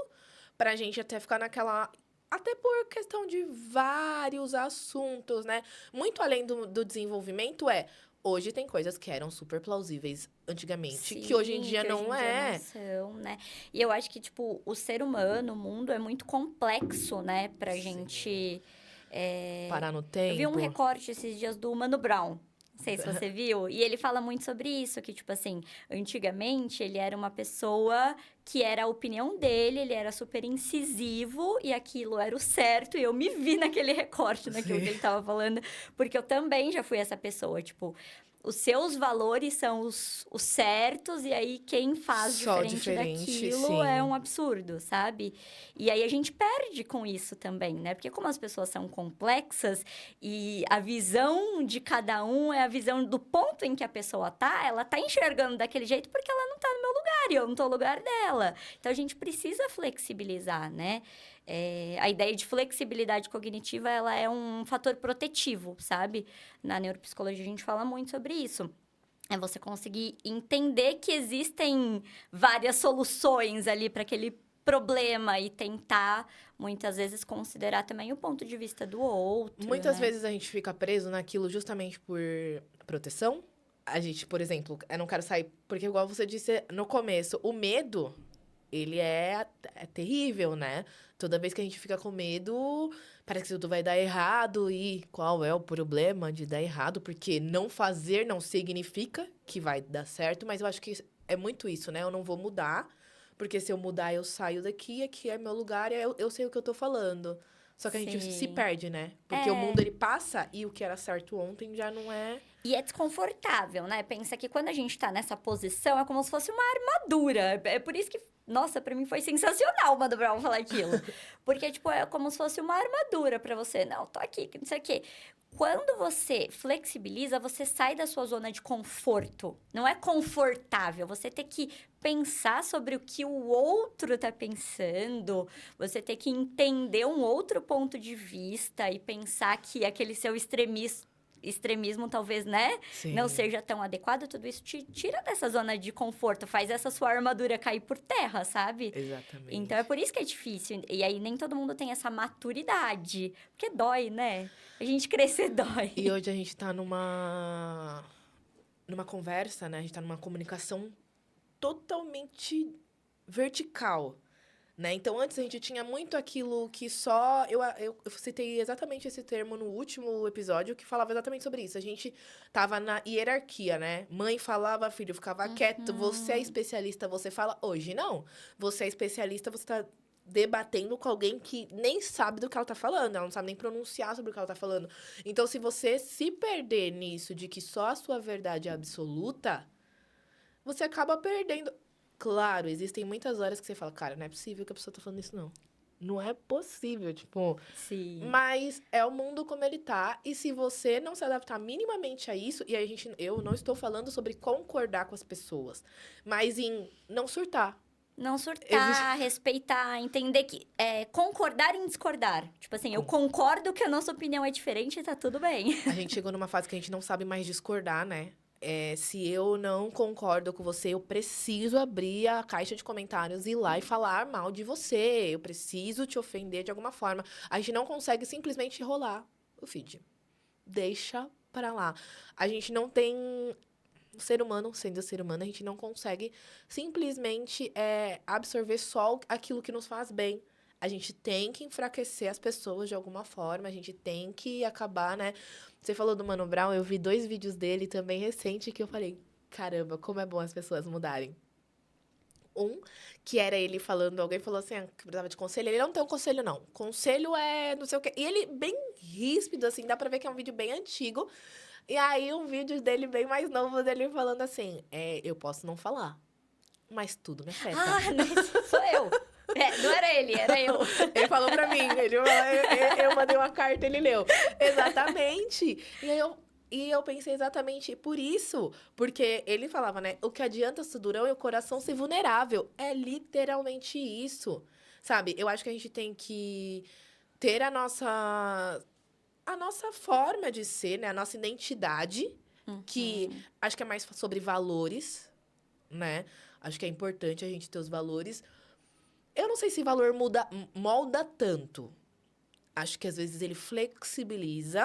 pra gente até ficar naquela. Até por questão de vários assuntos, né? Muito além do desenvolvimento hoje tem coisas que eram super plausíveis antigamente, que hoje em Sim, dia que hoje não em dia não é. são, né? E eu acho que, tipo, o ser humano, o mundo é muito complexo, né? Pra Sim. gente... Parar no Eu vi um tempo. recorte esses dias do Mano Brown. Não sei se você viu. E ele fala muito sobre isso, que, tipo assim, antigamente ele era uma pessoa que era a opinião dele, ele era super incisivo e aquilo era o certo. E eu me vi naquele recorte, naquilo Sim. que ele tava falando, porque eu também já fui essa pessoa, tipo, os seus valores são os certos, e aí quem faz Só diferente diferente, daquilo é sim. um absurdo, sabe? E aí a gente perde com isso também, né? Porque como as pessoas são complexas e a visão de cada um é a visão do ponto em que a pessoa tá, ela tá enxergando daquele jeito porque ela não tá no meu lugar e eu não tô no lugar dela. Então a gente precisa flexibilizar, né? A ideia de flexibilidade cognitiva, ela é um fator protetivo, sabe? Na neuropsicologia a gente fala muito sobre isso. É você conseguir entender que existem várias soluções ali para aquele problema e tentar, muitas vezes, considerar também o ponto de vista do outro, Muitas né? vezes a gente fica preso naquilo justamente por proteção. A gente, por exemplo, eu não quero sair, porque igual você disse no começo, o medo, ele é terrível, né? Toda vez que a gente fica com medo, parece que tudo vai dar errado. E qual é o problema de dar errado? Porque não fazer não significa que vai dar certo, mas eu acho que é muito isso, né? Eu não vou mudar, porque se eu mudar, eu saio daqui, aqui é meu lugar, e eu sei o que eu tô falando. Só que a gente se Sim. perde, né? Porque o mundo ele passa e o que era certo ontem já não é. E é desconfortável, né? Pensa que quando a gente tá nessa posição, é como se fosse uma armadura. É por isso que, nossa, pra mim foi sensacional o Mano Brown falar aquilo. Porque, tipo, é como se fosse uma armadura pra você. Não, tô aqui, não sei o quê. Quando você flexibiliza, você sai da sua zona de conforto. Não é confortável. Você tem que pensar sobre o que o outro tá pensando. Você tem que entender um outro ponto de vista e pensar que aquele seu extremismo extremismo talvez, né? Sim. Não seja tão adequado, tudo isso te tira dessa zona de conforto, faz essa sua armadura cair por terra, sabe? Exatamente. Então, é por isso que é difícil. E aí, nem todo mundo tem essa maturidade. Porque dói, né? A gente crescer dói. E hoje a gente tá numa conversa, né? A gente tá numa comunicação totalmente vertical, né? Então, antes a gente tinha muito aquilo que só... Eu citei exatamente esse termo no último episódio, que falava exatamente sobre isso. A gente tava na hierarquia, né? Mãe falava, filho ficava quieto. Você é especialista, você fala. Hoje, não. Você é especialista, você tá debatendo com alguém que nem sabe do que ela tá falando. Ela não sabe nem pronunciar sobre o que ela tá falando. Então, se você se perder nisso de que só a sua verdade é absoluta, você acaba perdendo. Claro, existem muitas horas que você fala, cara, não é possível que a pessoa tá falando isso, não. Não é possível, tipo... Sim. Mas é o mundo como ele tá, e se você não se adaptar minimamente a isso, e eu não estou falando sobre concordar com as pessoas, mas em não surtar. Não surtar, respeitar, entender que... concordar em discordar. Tipo assim, eu concordo que a nossa opinião é diferente e tá tudo bem. A gente chegou numa fase que a gente não sabe mais discordar, né? Se eu não concordo com você, eu preciso abrir a caixa de comentários e ir lá e falar mal de você. Eu preciso te ofender de alguma forma. A gente não consegue simplesmente rolar o feed. Deixa pra lá. A gente não tem... O ser humano, sendo ser humano, a gente não consegue simplesmente absorver só aquilo que nos faz bem. A gente tem que enfraquecer as pessoas de alguma forma, a gente tem que acabar, né? Você falou do Mano Brown, eu vi 2 vídeos dele também recente que eu falei, caramba, como é bom as pessoas mudarem. Um, que era ele falando, alguém falou assim, que precisava de conselho. Ele não tem um conselho, não. Conselho é não sei o quê. E ele bem ríspido, assim, dá pra ver que é um vídeo bem antigo. E aí, um vídeo dele bem mais novo, dele falando assim, eu posso não falar, mas tudo me afeta. Mas sou eu. Não era ele, era eu. Ele falou pra mim, eu mandei uma carta, ele leu. Exatamente. E eu pensei exatamente por isso. Porque ele falava, né? O que adianta o durão e o coração ser vulnerável. É literalmente isso. Sabe? Eu acho que a gente tem que ter a nossa forma de ser, né? A nossa identidade. Que acho que é mais sobre valores, né? Acho que é importante a gente ter os valores. Eu não sei se valor molda tanto. Acho que às vezes ele flexibiliza,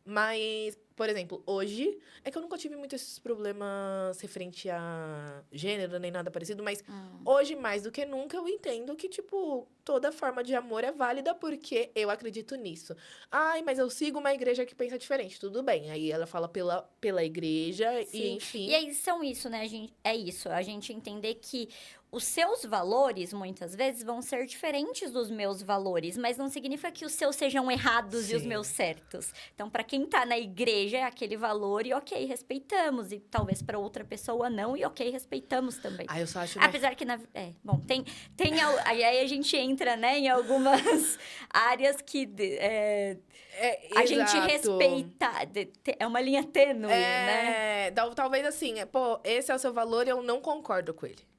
mas, por exemplo, hoje é que eu nunca tive muito esses problemas referente a gênero nem nada parecido, mas hoje, mais do que nunca, eu entendo que, tipo, toda forma de amor é válida porque eu acredito nisso. Ai, mas eu sigo uma igreja que pensa diferente. Tudo bem. Aí ela fala pela igreja e, enfim. E aí são isso, né, gente? É isso, a gente entender que os seus valores, muitas vezes, vão ser diferentes dos meus valores, mas não significa que os seus sejam errados e os meus certos. Então, para quem tá na igreja, é aquele valor e ok, respeitamos. E talvez para outra pessoa não, e ok, respeitamos também. Ah, eu só acho... Apesar que, bom, aí a gente entra, né, em algumas áreas que a gente respeita, é uma linha tênue, né? Talvez assim, pô, esse é o seu valor e eu não concordo com ele.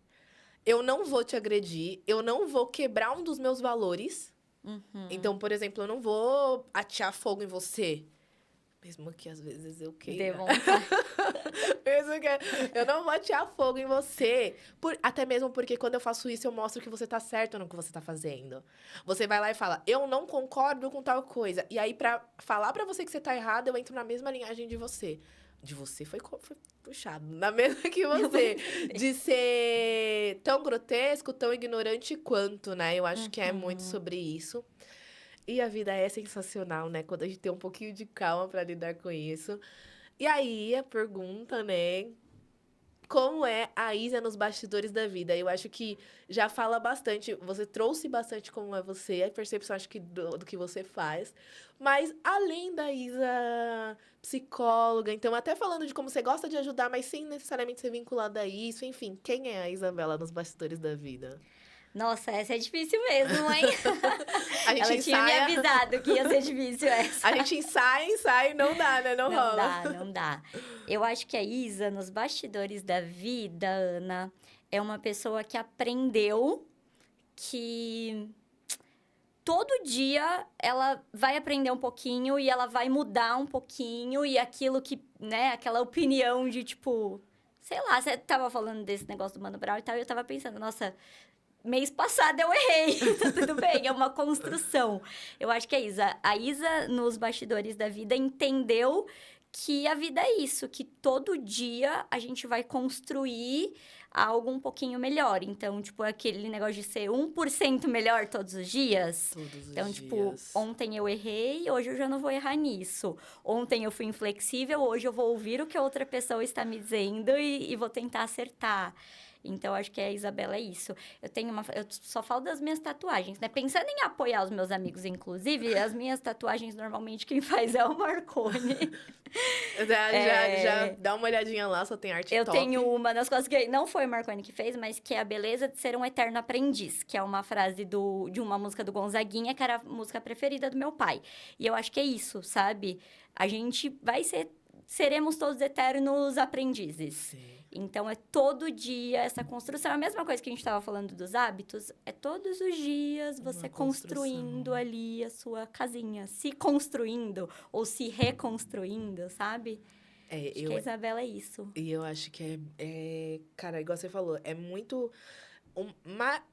Eu não vou te agredir, eu não vou quebrar um dos meus valores. Então, por exemplo, eu não vou atear fogo em você. Mesmo que às vezes eu queira. Mesmo que eu não vou atear fogo em você. Até mesmo porque quando eu faço isso, eu mostro que você tá certo no que você tá fazendo. Você vai lá e fala, eu não concordo com tal coisa. E aí, pra falar pra você que você tá errado, eu entro na mesma linhagem de você. De você foi puxado. Na mesma que você. De ser tão grotesco, tão ignorante quanto, né? Eu acho que é muito sobre isso. E a vida é sensacional, né? Quando a gente tem um pouquinho de calma pra lidar com isso. E aí, a pergunta, né? Como é a Isa nos bastidores da vida? Eu acho que já fala bastante, você trouxe bastante como é você, a percepção, acho que, do que você faz. Mas, além da Isa psicóloga, então, até falando de como você gosta de ajudar, mas sem necessariamente ser vinculada a isso, enfim, quem é a Isabela nos bastidores da vida? Nossa, essa é difícil mesmo, hein? Ela tinha me avisado que ia ser difícil essa. A gente ensaia, não dá, né? Não rola. Não dá. Eu acho que a Isa, nos bastidores da vida, Ana, é uma pessoa que aprendeu que todo dia ela vai aprender um pouquinho e ela vai mudar um pouquinho. E aquilo que, né, aquela opinião de, tipo... Sei lá, você tava falando desse negócio do Mano Brown e tal, e eu tava pensando, nossa... Mês passado eu errei, tá tudo bem, é uma construção. Eu acho que é isso. A Isa, nos bastidores da vida, entendeu que a vida é isso, que todo dia a gente vai construir algo um pouquinho melhor. Então, tipo, aquele negócio de ser 1% melhor todos os dias. Todos os Então, dias. tipo, ontem eu errei, hoje eu já não vou errar nisso. Ontem eu fui inflexível, hoje eu vou ouvir o que a outra pessoa está me dizendo e vou tentar acertar. Então, acho que a Isabela é isso. Eu só falo das minhas tatuagens, né? Pensando em apoiar os meus amigos, inclusive, as minhas tatuagens, normalmente, quem faz é o Marcone. Já dá uma olhadinha lá, só tem arte Eu top. tenho uma das coisas que não foi o Marconi que fez, mas que é a beleza de ser um eterno aprendiz, que é uma frase de uma música do Gonzaguinha, que era a música preferida do meu pai. E eu acho que é isso, sabe? A gente seremos todos eternos aprendizes. Sim. Então, é todo dia essa construção. É a mesma coisa que a gente estava falando dos hábitos. É todos os dias você construindo ali a sua casinha. Se construindo ou se reconstruindo, sabe? Acho que a Isabela é isso. E eu acho que cara, igual você falou, é muito...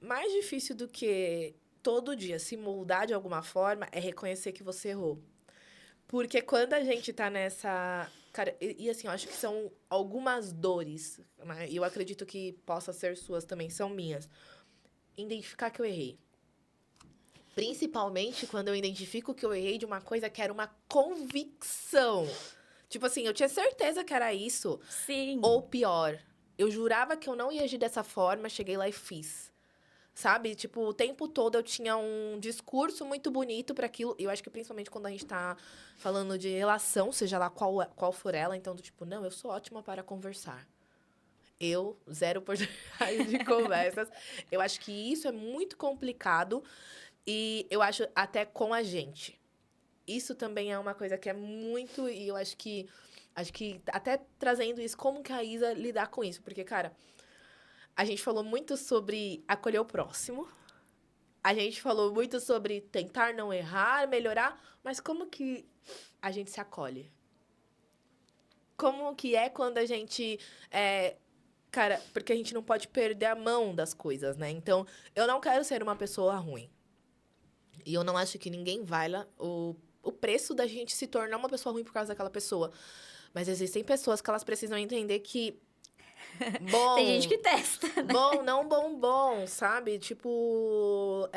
mais difícil do que todo dia se moldar de alguma forma é reconhecer que você errou. Porque quando a gente tá nessa... Cara, e assim, eu acho que são algumas dores, né? E eu acredito que possa ser suas também, são minhas. Identificar que eu errei. Principalmente quando eu identifico que eu errei de uma coisa que era uma convicção. Tipo assim, eu tinha certeza que era isso. Sim. Ou pior, eu jurava que eu não ia agir dessa forma, cheguei lá e fiz. Sabe? Tipo, o tempo todo eu tinha um discurso muito bonito para aquilo. E eu acho que principalmente quando a gente tá falando de relação, seja lá qual for ela, então, do tipo, não, eu sou ótima para conversar. Eu, zero oportunidade de conversas. Eu acho que isso é muito complicado. E eu acho até com a gente. Isso também é uma coisa que é muito... E eu acho que até trazendo isso, como que a Isa lidar com isso? Porque, cara... A gente falou muito sobre acolher o próximo. A gente falou muito sobre tentar não errar, melhorar. Mas como que a gente se acolhe? Como que é quando a gente... Cara, porque a gente não pode perder a mão das coisas, né? Então, eu não quero ser uma pessoa ruim. E eu não acho que ninguém valha o preço da gente se tornar uma pessoa ruim por causa daquela pessoa. Mas existem pessoas que elas precisam entender que... Bom, tem gente que testa, né? Bom, não bom, sabe? Tipo,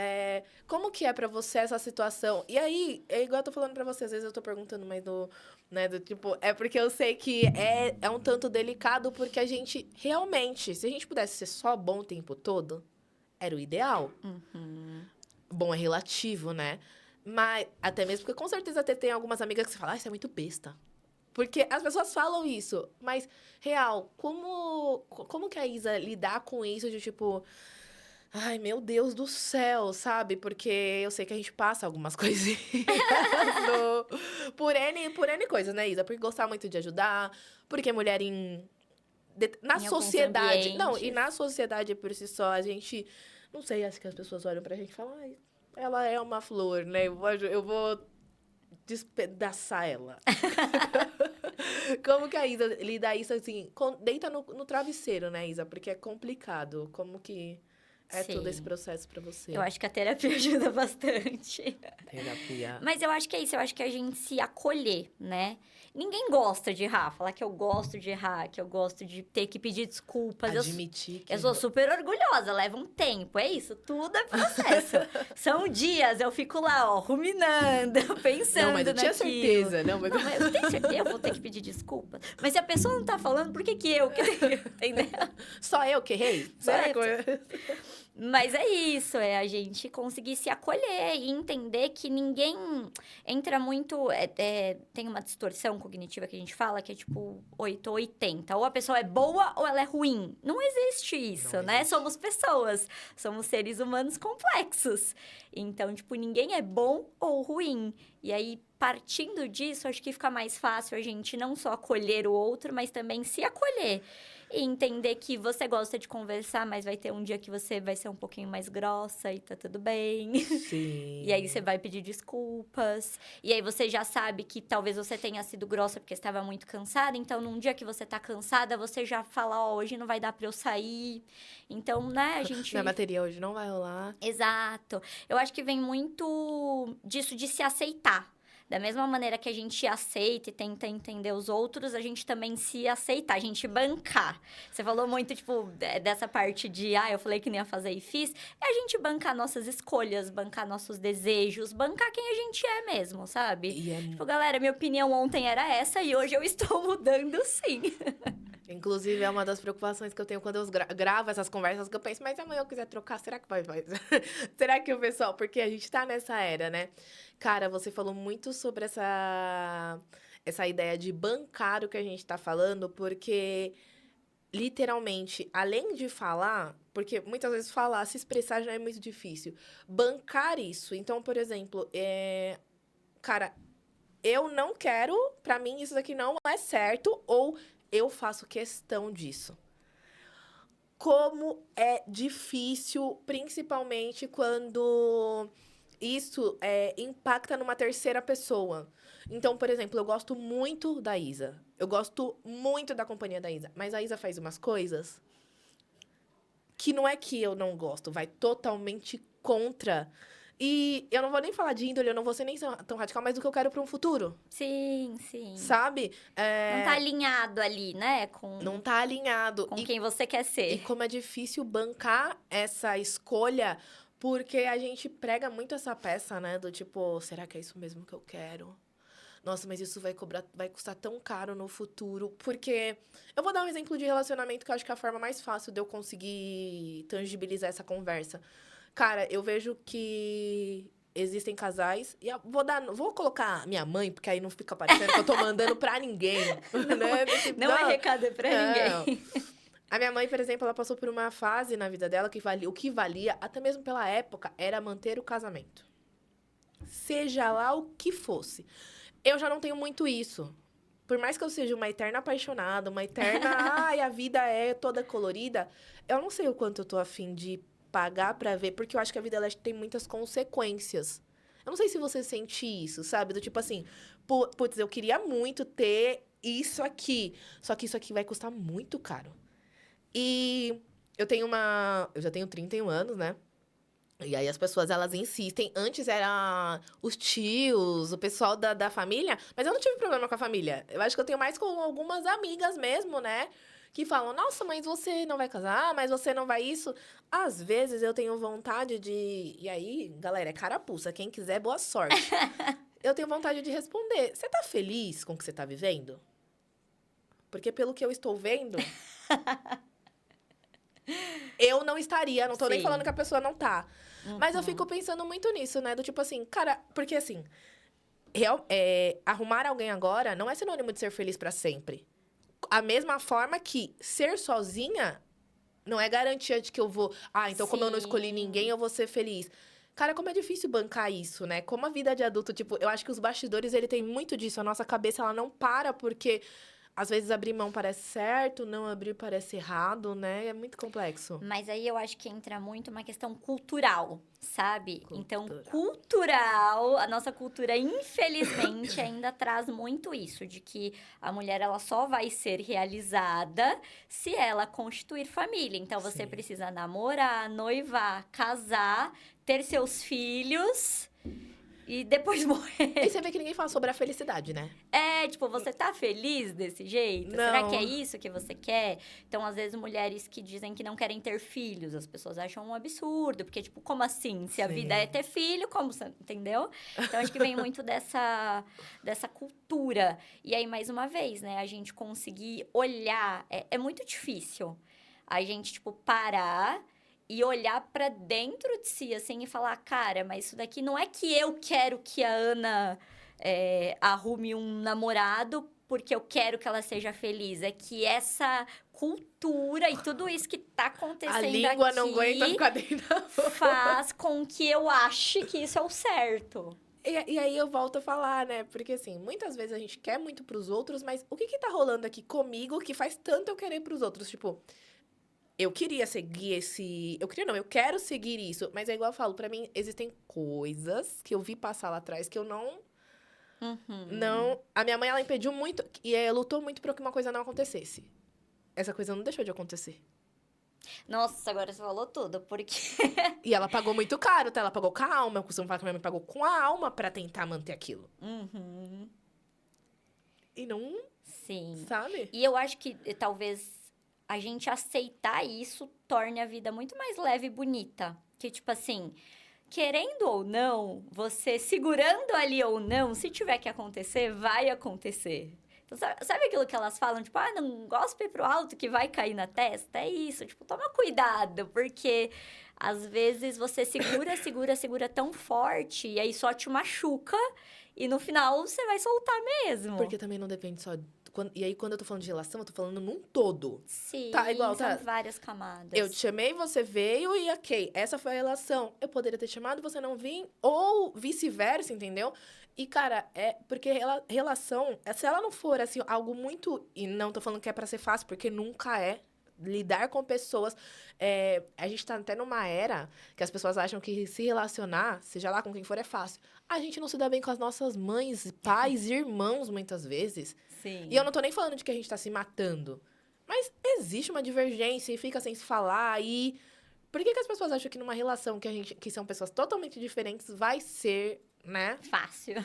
como que é pra você essa situação? E aí, é igual eu tô falando pra você, às vezes eu tô perguntando, mas tipo, é porque eu sei que é um tanto delicado, porque a gente, realmente, se a gente pudesse ser só bom o tempo todo, era o ideal. Uhum. Bom é relativo, né? Mas, até mesmo porque com certeza até tem algumas amigas que você fala, isso é muito besta. Porque as pessoas falam isso, mas, real, como que a Isa lidar com isso de, tipo... Ai, meu Deus do céu, sabe? Porque eu sei que a gente passa algumas coisinhas por N coisas, né, Isa? Porque gostar muito de ajudar, porque mulher na sociedade... Não, e na sociedade por si só, a gente... Não sei, acho que as pessoas olham pra gente e falam... Ai, ela é uma flor, né? Eu vou despedaçar ela. Como que a Isa lida isso, assim, deita no travesseiro, né, Isa? Porque é complicado. Como que é todo esse processo pra você? Eu acho que a terapia ajuda bastante. Terapia. Mas eu acho que é isso, eu acho que a gente se acolher, né? Ninguém gosta de errar, falar que eu gosto de errar, que eu gosto de ter que pedir desculpas. Admitir que... Eu sou super orgulhosa, leva um tempo, é isso, tudo é processo. São dias, eu fico lá, ó, ruminando, pensando Não, mas eu tinha naquilo. certeza. Não, mas eu tenho certeza, eu vou ter que pedir desculpas. Mas se a pessoa não tá falando, por que eu que tenho, entendeu? Só eu que errei? Só eu. Mas é isso, é a gente conseguir se acolher e entender que ninguém entra muito... tem uma distorção cognitiva que a gente fala, que é tipo 8 ou 80. Ou a pessoa é boa ou ela é ruim. Não existe isso, Não né? existe. Somos pessoas, somos seres humanos complexos. Então, tipo, ninguém é bom ou ruim. E aí, partindo disso, acho que fica mais fácil a gente não só acolher o outro, mas também se acolher. E entender que você gosta de conversar, mas vai ter um dia que você vai ser um pouquinho mais grossa e tá tudo bem. Sim. E aí você vai pedir desculpas. E aí você já sabe que talvez você tenha sido grossa porque estava muito cansada. Então, num dia que você tá cansada, você já fala, ó, hoje não vai dar pra eu sair. Então, né, a gente... Minha bateria hoje não vai rolar. Exato. Eu acho que vem muito disso de se aceitar. Da mesma maneira que a gente aceita e tenta entender os outros, a gente também se aceita, a gente bancar. Você falou muito, tipo, dessa parte de, eu falei que nem ia fazer e fiz. É a gente bancar nossas escolhas, bancar nossos desejos, bancar quem a gente é mesmo, sabe? Tipo, galera, minha opinião ontem era essa e hoje eu estou mudando sim. Inclusive, é uma das preocupações que eu tenho quando eu gravo essas conversas, que eu penso, mas se amanhã eu quiser trocar, será que vai? Será que o pessoal... Porque a gente tá nessa era, né? Cara, você falou muito sobre essa ideia de bancar o que a gente tá falando, porque, literalmente, além de falar... Porque, muitas vezes, falar, se expressar já é muito difícil. Bancar isso. Então, por exemplo, cara, eu não quero... Pra mim, isso daqui não é certo, ou... Eu faço questão disso. Como é difícil, principalmente quando isso impacta numa terceira pessoa. Então, por exemplo, eu gosto muito da Isa. Eu gosto muito da companhia da Isa. Mas a Isa faz umas coisas que não é que eu não gosto, vai totalmente contra. E eu não vou nem falar de índole, eu não vou ser nem tão radical, mas do que eu quero para um futuro. Sim, sim. Sabe? Não tá alinhado ali, né? Não tá alinhado. Com quem você quer ser. E como é difícil bancar essa escolha, porque a gente prega muito essa peça, né? Do tipo, será que é isso mesmo que eu quero? Nossa, mas isso vai custar tão caro no futuro. Porque eu vou dar um exemplo de relacionamento que eu acho que é a forma mais fácil de eu conseguir tangibilizar essa conversa. Cara, eu vejo que existem casais... E vou colocar minha mãe, porque aí não fica parecendo que eu tô mandando pra ninguém. Né? Não é recado pra ninguém. A minha mãe, por exemplo, ela passou por uma fase na vida dela que o que valia, até mesmo pela época, era manter o casamento. Seja lá o que fosse. Eu já não tenho muito isso. Por mais que eu seja uma eterna apaixonada, uma eterna... Ai, a vida é toda colorida. Eu não sei o quanto eu tô afim de pagar pra ver, porque eu acho que a vida ela tem muitas consequências. Eu não sei se você sente isso, sabe? Do tipo assim, putz, eu queria muito ter isso aqui. Só que isso aqui vai custar muito caro. E eu já tenho 31 anos, né? E aí as pessoas, elas insistem. Antes era os tios, o pessoal da família. Mas eu não tive problema com a família. Eu acho que eu tenho mais com algumas amigas mesmo, né? Que falam, nossa, mas você não vai casar? Mas você não vai isso? Às vezes eu tenho vontade de... E aí, galera, é carapuça. Quem quiser, boa sorte. Eu tenho vontade de responder. Você tá feliz com o que você tá vivendo? Porque pelo que eu estou vendo... eu não estaria, não tô nem falando que a pessoa não tá. Mas eu fico pensando muito nisso, né? Do tipo assim, cara, porque assim, arrumar alguém agora não é sinônimo de ser feliz pra sempre. A mesma forma que ser sozinha não é garantia de que eu vou... então como eu não escolhi ninguém, eu vou ser feliz. Cara, como é difícil bancar isso, né? Como a vida de adulto, tipo, eu acho que os bastidores, ele tem muito disso. A nossa cabeça, ela não para porque... Às vezes abrir mão parece certo, não abrir parece errado, né? É muito complexo. Mas aí eu acho que entra muito uma questão cultural, sabe? Então, cultural, a nossa cultura, infelizmente, ainda traz muito isso, de que a mulher, ela só vai ser realizada se ela constituir família. Então, você precisa namorar, noivar, casar, ter seus filhos... E depois morrer. E você vê que ninguém fala sobre a felicidade, né? Tipo, você tá feliz desse jeito? Não. Será que é isso que você quer? Então, às vezes, mulheres que dizem que não querem ter filhos, as pessoas acham um absurdo. Porque, tipo, como assim? Se a vida é ter filho, como você... Entendeu? Então, acho que vem muito dessa cultura. E aí, mais uma vez, né? A gente conseguir olhar... É muito difícil. A gente, tipo, parar... E olhar pra dentro de si, assim, e falar, cara, mas isso daqui não é que eu quero que a Ana arrume um namorado porque eu quero que ela seja feliz. É que essa cultura e tudo isso que tá acontecendo aqui... A língua não aguenta ficar dentro da boca. Faz com que eu ache que isso é o certo. E aí eu volto a falar, né? Porque, assim, muitas vezes a gente quer muito pros outros, mas o que que tá rolando aqui comigo que faz tanto eu querer pros outros? Tipo, eu queria seguir esse... Eu queria não, eu quero seguir isso. Mas é igual eu falo, pra mim, existem coisas que eu vi passar lá atrás que eu não... Uhum. Não... A minha mãe, ela impediu muito, e lutou muito pra que uma coisa não acontecesse. Essa coisa não deixou de acontecer. Nossa, agora você falou tudo, porque... E ela pagou muito caro, tá? Ela pagou com a alma. Eu costumo falar que a minha mãe pagou com a alma pra tentar manter aquilo. Uhum. E não, Sim. sabe? E eu acho que talvez a gente aceitar isso torne a vida muito mais leve e bonita. Que, tipo assim, querendo ou não, você segurando ali ou não, se tiver que acontecer, vai acontecer. Então, sabe aquilo que elas falam? Tipo, não gospe pro alto que vai cair na testa? É isso. Tipo, toma cuidado, porque às vezes você segura tão forte e aí só te machuca e no final você vai soltar mesmo. Porque também não depende só. E aí, quando eu tô falando de relação, eu tô falando num todo. Tá, Sim, igual, são tá? várias Eu te camadas. chamei, você veio e ok, essa foi a relação. Eu poderia ter chamado, você não vir, ou vice-versa, entendeu? E, cara, é porque relação, se ela não for, assim, algo muito. E não tô falando que é pra ser fácil, porque nunca é. Lidar com pessoas. A gente tá até numa era que as pessoas acham que se relacionar, seja lá com quem for, é fácil. A gente não se dá bem com as nossas mães, pais, irmãos, muitas vezes. E eu Sim. não tô nem falando de que a gente tá se matando. Mas existe uma divergência e fica sem se falar. E por que as pessoas acham que numa relação que são pessoas totalmente diferentes vai ser, né? Fácil.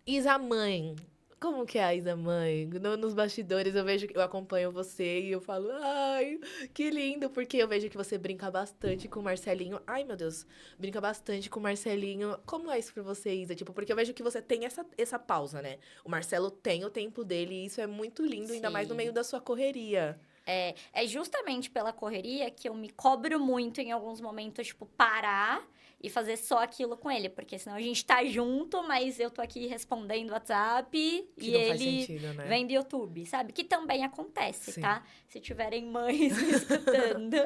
Isa mãe. Como que é a Isa mãe? Nos bastidores eu vejo que eu acompanho você e eu falo, ai, que lindo, porque eu vejo que você brinca bastante com o Marcelinho. Ai, meu Deus, brinca bastante com o Marcelinho. Como é isso pra você, Isa? Tipo, porque eu vejo que você tem essa pausa, né? O Marcelo tem o tempo dele e isso é muito lindo, ainda mais no meio Sim. da sua correria. É justamente pela correria que eu me cobro muito em alguns momentos, tipo, parar e fazer só aquilo com ele. Porque senão a gente tá junto, mas eu tô aqui respondendo WhatsApp Que e não faz ele sentido, né? vendo YouTube, sabe? Que também acontece, Sim. tá? Se tiverem mães me escutando,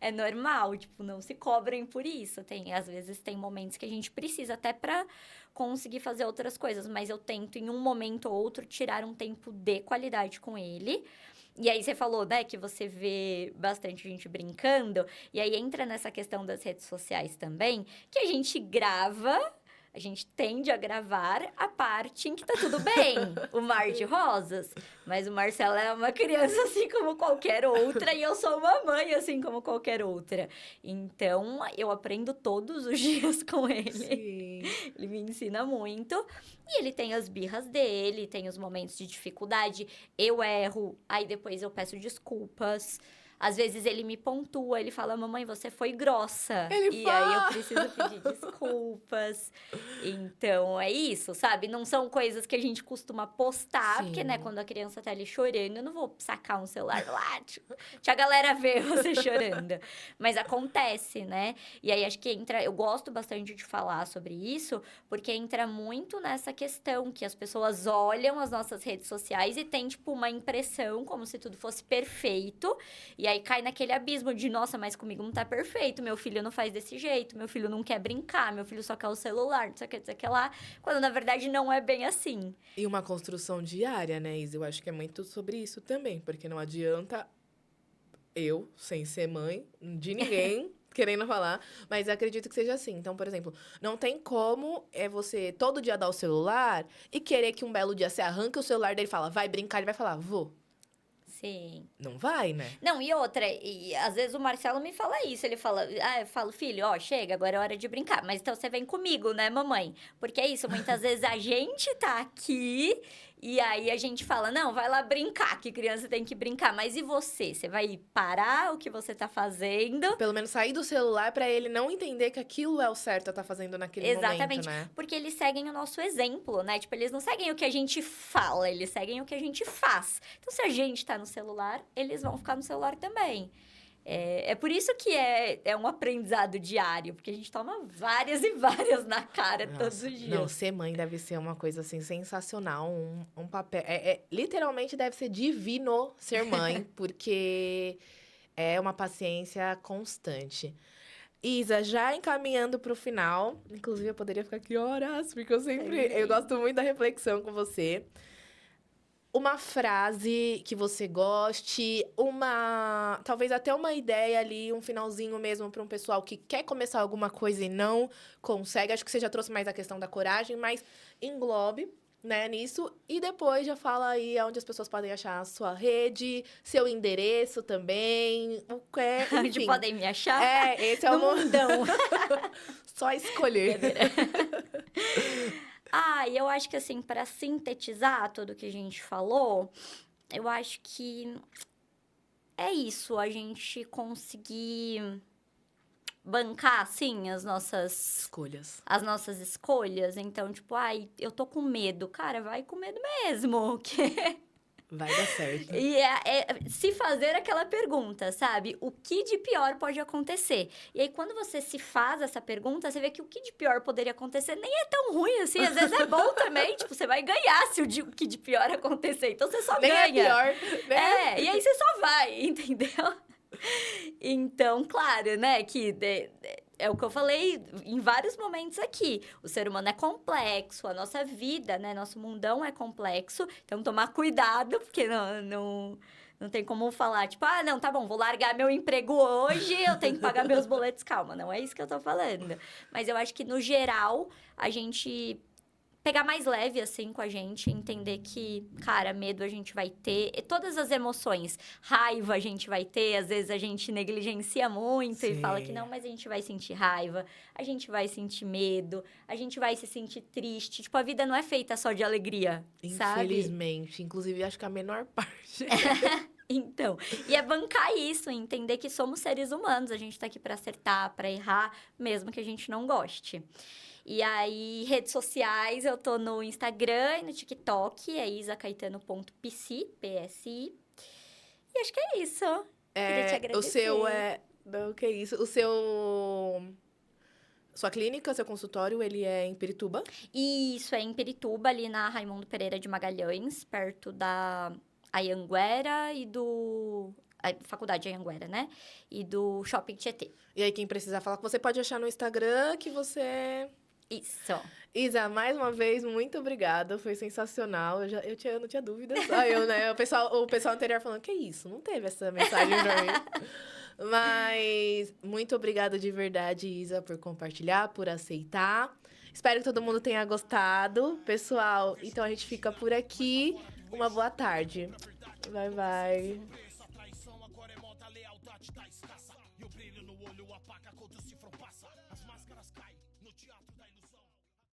é normal. Tipo, não se cobrem por isso. Às vezes tem momentos que a gente precisa até pra conseguir fazer outras coisas. Mas eu tento, em um momento ou outro, tirar um tempo de qualidade com ele. E aí você falou, né, que você vê bastante gente brincando, e aí entra nessa questão das redes sociais também, que a gente grava, a gente tende a gravar a parte em que tá tudo bem, o mar de rosas. Mas o Marcelo é uma criança assim como qualquer outra, e eu sou uma mãe assim como qualquer outra. Então, eu aprendo todos os dias com ele. Sim. Ele me ensina muito. E ele tem as birras dele, tem os momentos de dificuldade. Eu erro, aí depois eu peço desculpas. Às vezes ele me pontua, ele fala: Mamãe, você foi grossa. Ele E aí eu fala. preciso pedir desculpas. Então é isso, sabe? Não são coisas que a gente costuma postar, porque, né, Sim. quando a criança tá ali chorando, eu não vou sacar um celular lá, tipo, deixa a galera ver você chorando. Mas acontece, né? E aí acho que entra. Eu gosto bastante de falar sobre isso, porque entra muito nessa questão que as pessoas olham as nossas redes sociais e tem, tipo, uma impressão como se tudo fosse perfeito. E aí cai naquele abismo de, nossa, mas comigo não tá perfeito, meu filho não faz desse jeito, meu filho não quer brincar, meu filho só quer o celular, não sei o que, não sei o que lá. Quando na verdade não é bem assim. E uma construção diária, né, Isa? Eu acho que é muito sobre isso também, porque não adianta eu, sem ser mãe de ninguém, querendo falar, mas acredito que seja assim. Então, por exemplo, não tem como você todo dia dar o celular e querer que um belo dia você arranque o celular dele e fala, vai brincar, ele vai falar, vou. Sim. Não vai, né? Não, e outra, e às vezes o Marcelo me fala isso, ele fala, eu falo, filho, ó, chega, agora é hora de brincar, mas então você vem comigo, né, mamãe? Porque é isso, muitas vezes a gente tá aqui e aí a gente fala, não, vai lá brincar, que criança tem que brincar, mas e você? Você vai parar o que você tá fazendo? Pelo menos sair do celular pra ele não entender que aquilo é o certo a estar fazendo naquele momento, Exatamente, né? porque eles seguem o nosso exemplo, né? Tipo, eles não seguem o que a gente fala, eles seguem o que a gente faz. Então, se a gente tá no celular, eles vão ficar no celular também. É por isso que é um aprendizado diário, porque a gente toma várias e várias na cara todos Nossa, os não, dias. ser mãe deve ser uma coisa assim sensacional, um papel. Literalmente deve ser divino ser mãe, porque é uma paciência constante. Isa, já encaminhando pro final, inclusive eu poderia ficar aqui horas, porque eu gosto muito da reflexão com você. Uma frase que você goste, talvez até uma ideia ali, um finalzinho mesmo para um pessoal que quer começar alguma coisa e não consegue. Acho que você já trouxe mais a questão da coragem, mas englobe, né, nisso. E depois já fala aí onde as pessoas podem achar a sua rede, seu endereço também, o que é, Onde enfim. podem me achar? Esse é No o mundão. Só escolher. E eu acho que, assim, para sintetizar tudo que a gente falou, eu acho que é isso, a gente conseguir bancar, assim, as nossas escolhas. Então, tipo, eu tô com medo. Cara, vai com medo mesmo, que... Vai dar certo. E se fazer aquela pergunta, sabe? O que de pior pode acontecer? E aí, quando você se faz essa pergunta, você vê que o que de pior poderia acontecer nem é tão ruim assim. Às vezes é bom também. Tipo, você vai ganhar se o que de pior acontecer. Então, você só Nem ganha. é pior, né? E aí você só vai, entendeu? Então, claro, né, que é o que eu falei em vários momentos aqui. O ser humano é complexo, a nossa vida, né, nosso mundão é complexo. Então, tomar cuidado, porque não tem como falar, tipo, não, tá bom, vou largar meu emprego hoje, eu tenho que pagar meus boletos. Calma, não é isso que eu tô falando. Mas eu acho que, no geral, a gente pegar mais leve, assim, com a gente, entender que, cara, medo a gente vai ter, e todas as emoções, raiva a gente vai ter, às vezes a gente negligencia muito e fala que não, mas a gente vai sentir raiva, a gente vai sentir medo, a gente vai se sentir triste, tipo, a vida não é feita só de alegria, sabe? Infelizmente, inclusive, acho que a menor parte. Então, e é bancar isso, entender que somos seres humanos, a gente tá aqui pra acertar, pra errar, mesmo que a gente não goste. E aí, redes sociais, eu tô no Instagram e no TikTok, é isacaetano.psi, PSI. E acho que é isso. Queria te agradecer. O seu é... Não, que isso. Sua clínica, seu consultório, ele é em Pirituba? Isso, é em Pirituba, ali na Raimundo Pereira de Magalhães, perto da Anhanguera e a Faculdade Anhanguera, né? E do Shopping Tietê. E aí, quem precisar falar com você, pode achar no Instagram que você... Isso. Isa, mais uma vez, muito obrigada. Foi sensacional. Eu não tinha dúvidas. Né? O pessoal anterior falando, que isso? Não teve essa mensagem pra mim. Mas muito obrigada de verdade, Isa, por compartilhar, por aceitar. Espero que todo mundo tenha gostado. Pessoal, então a gente fica por aqui. Uma boa tarde. Bye, bye. E o brilho no olho apaga quando o cifrão passa. As máscaras caem no teatro.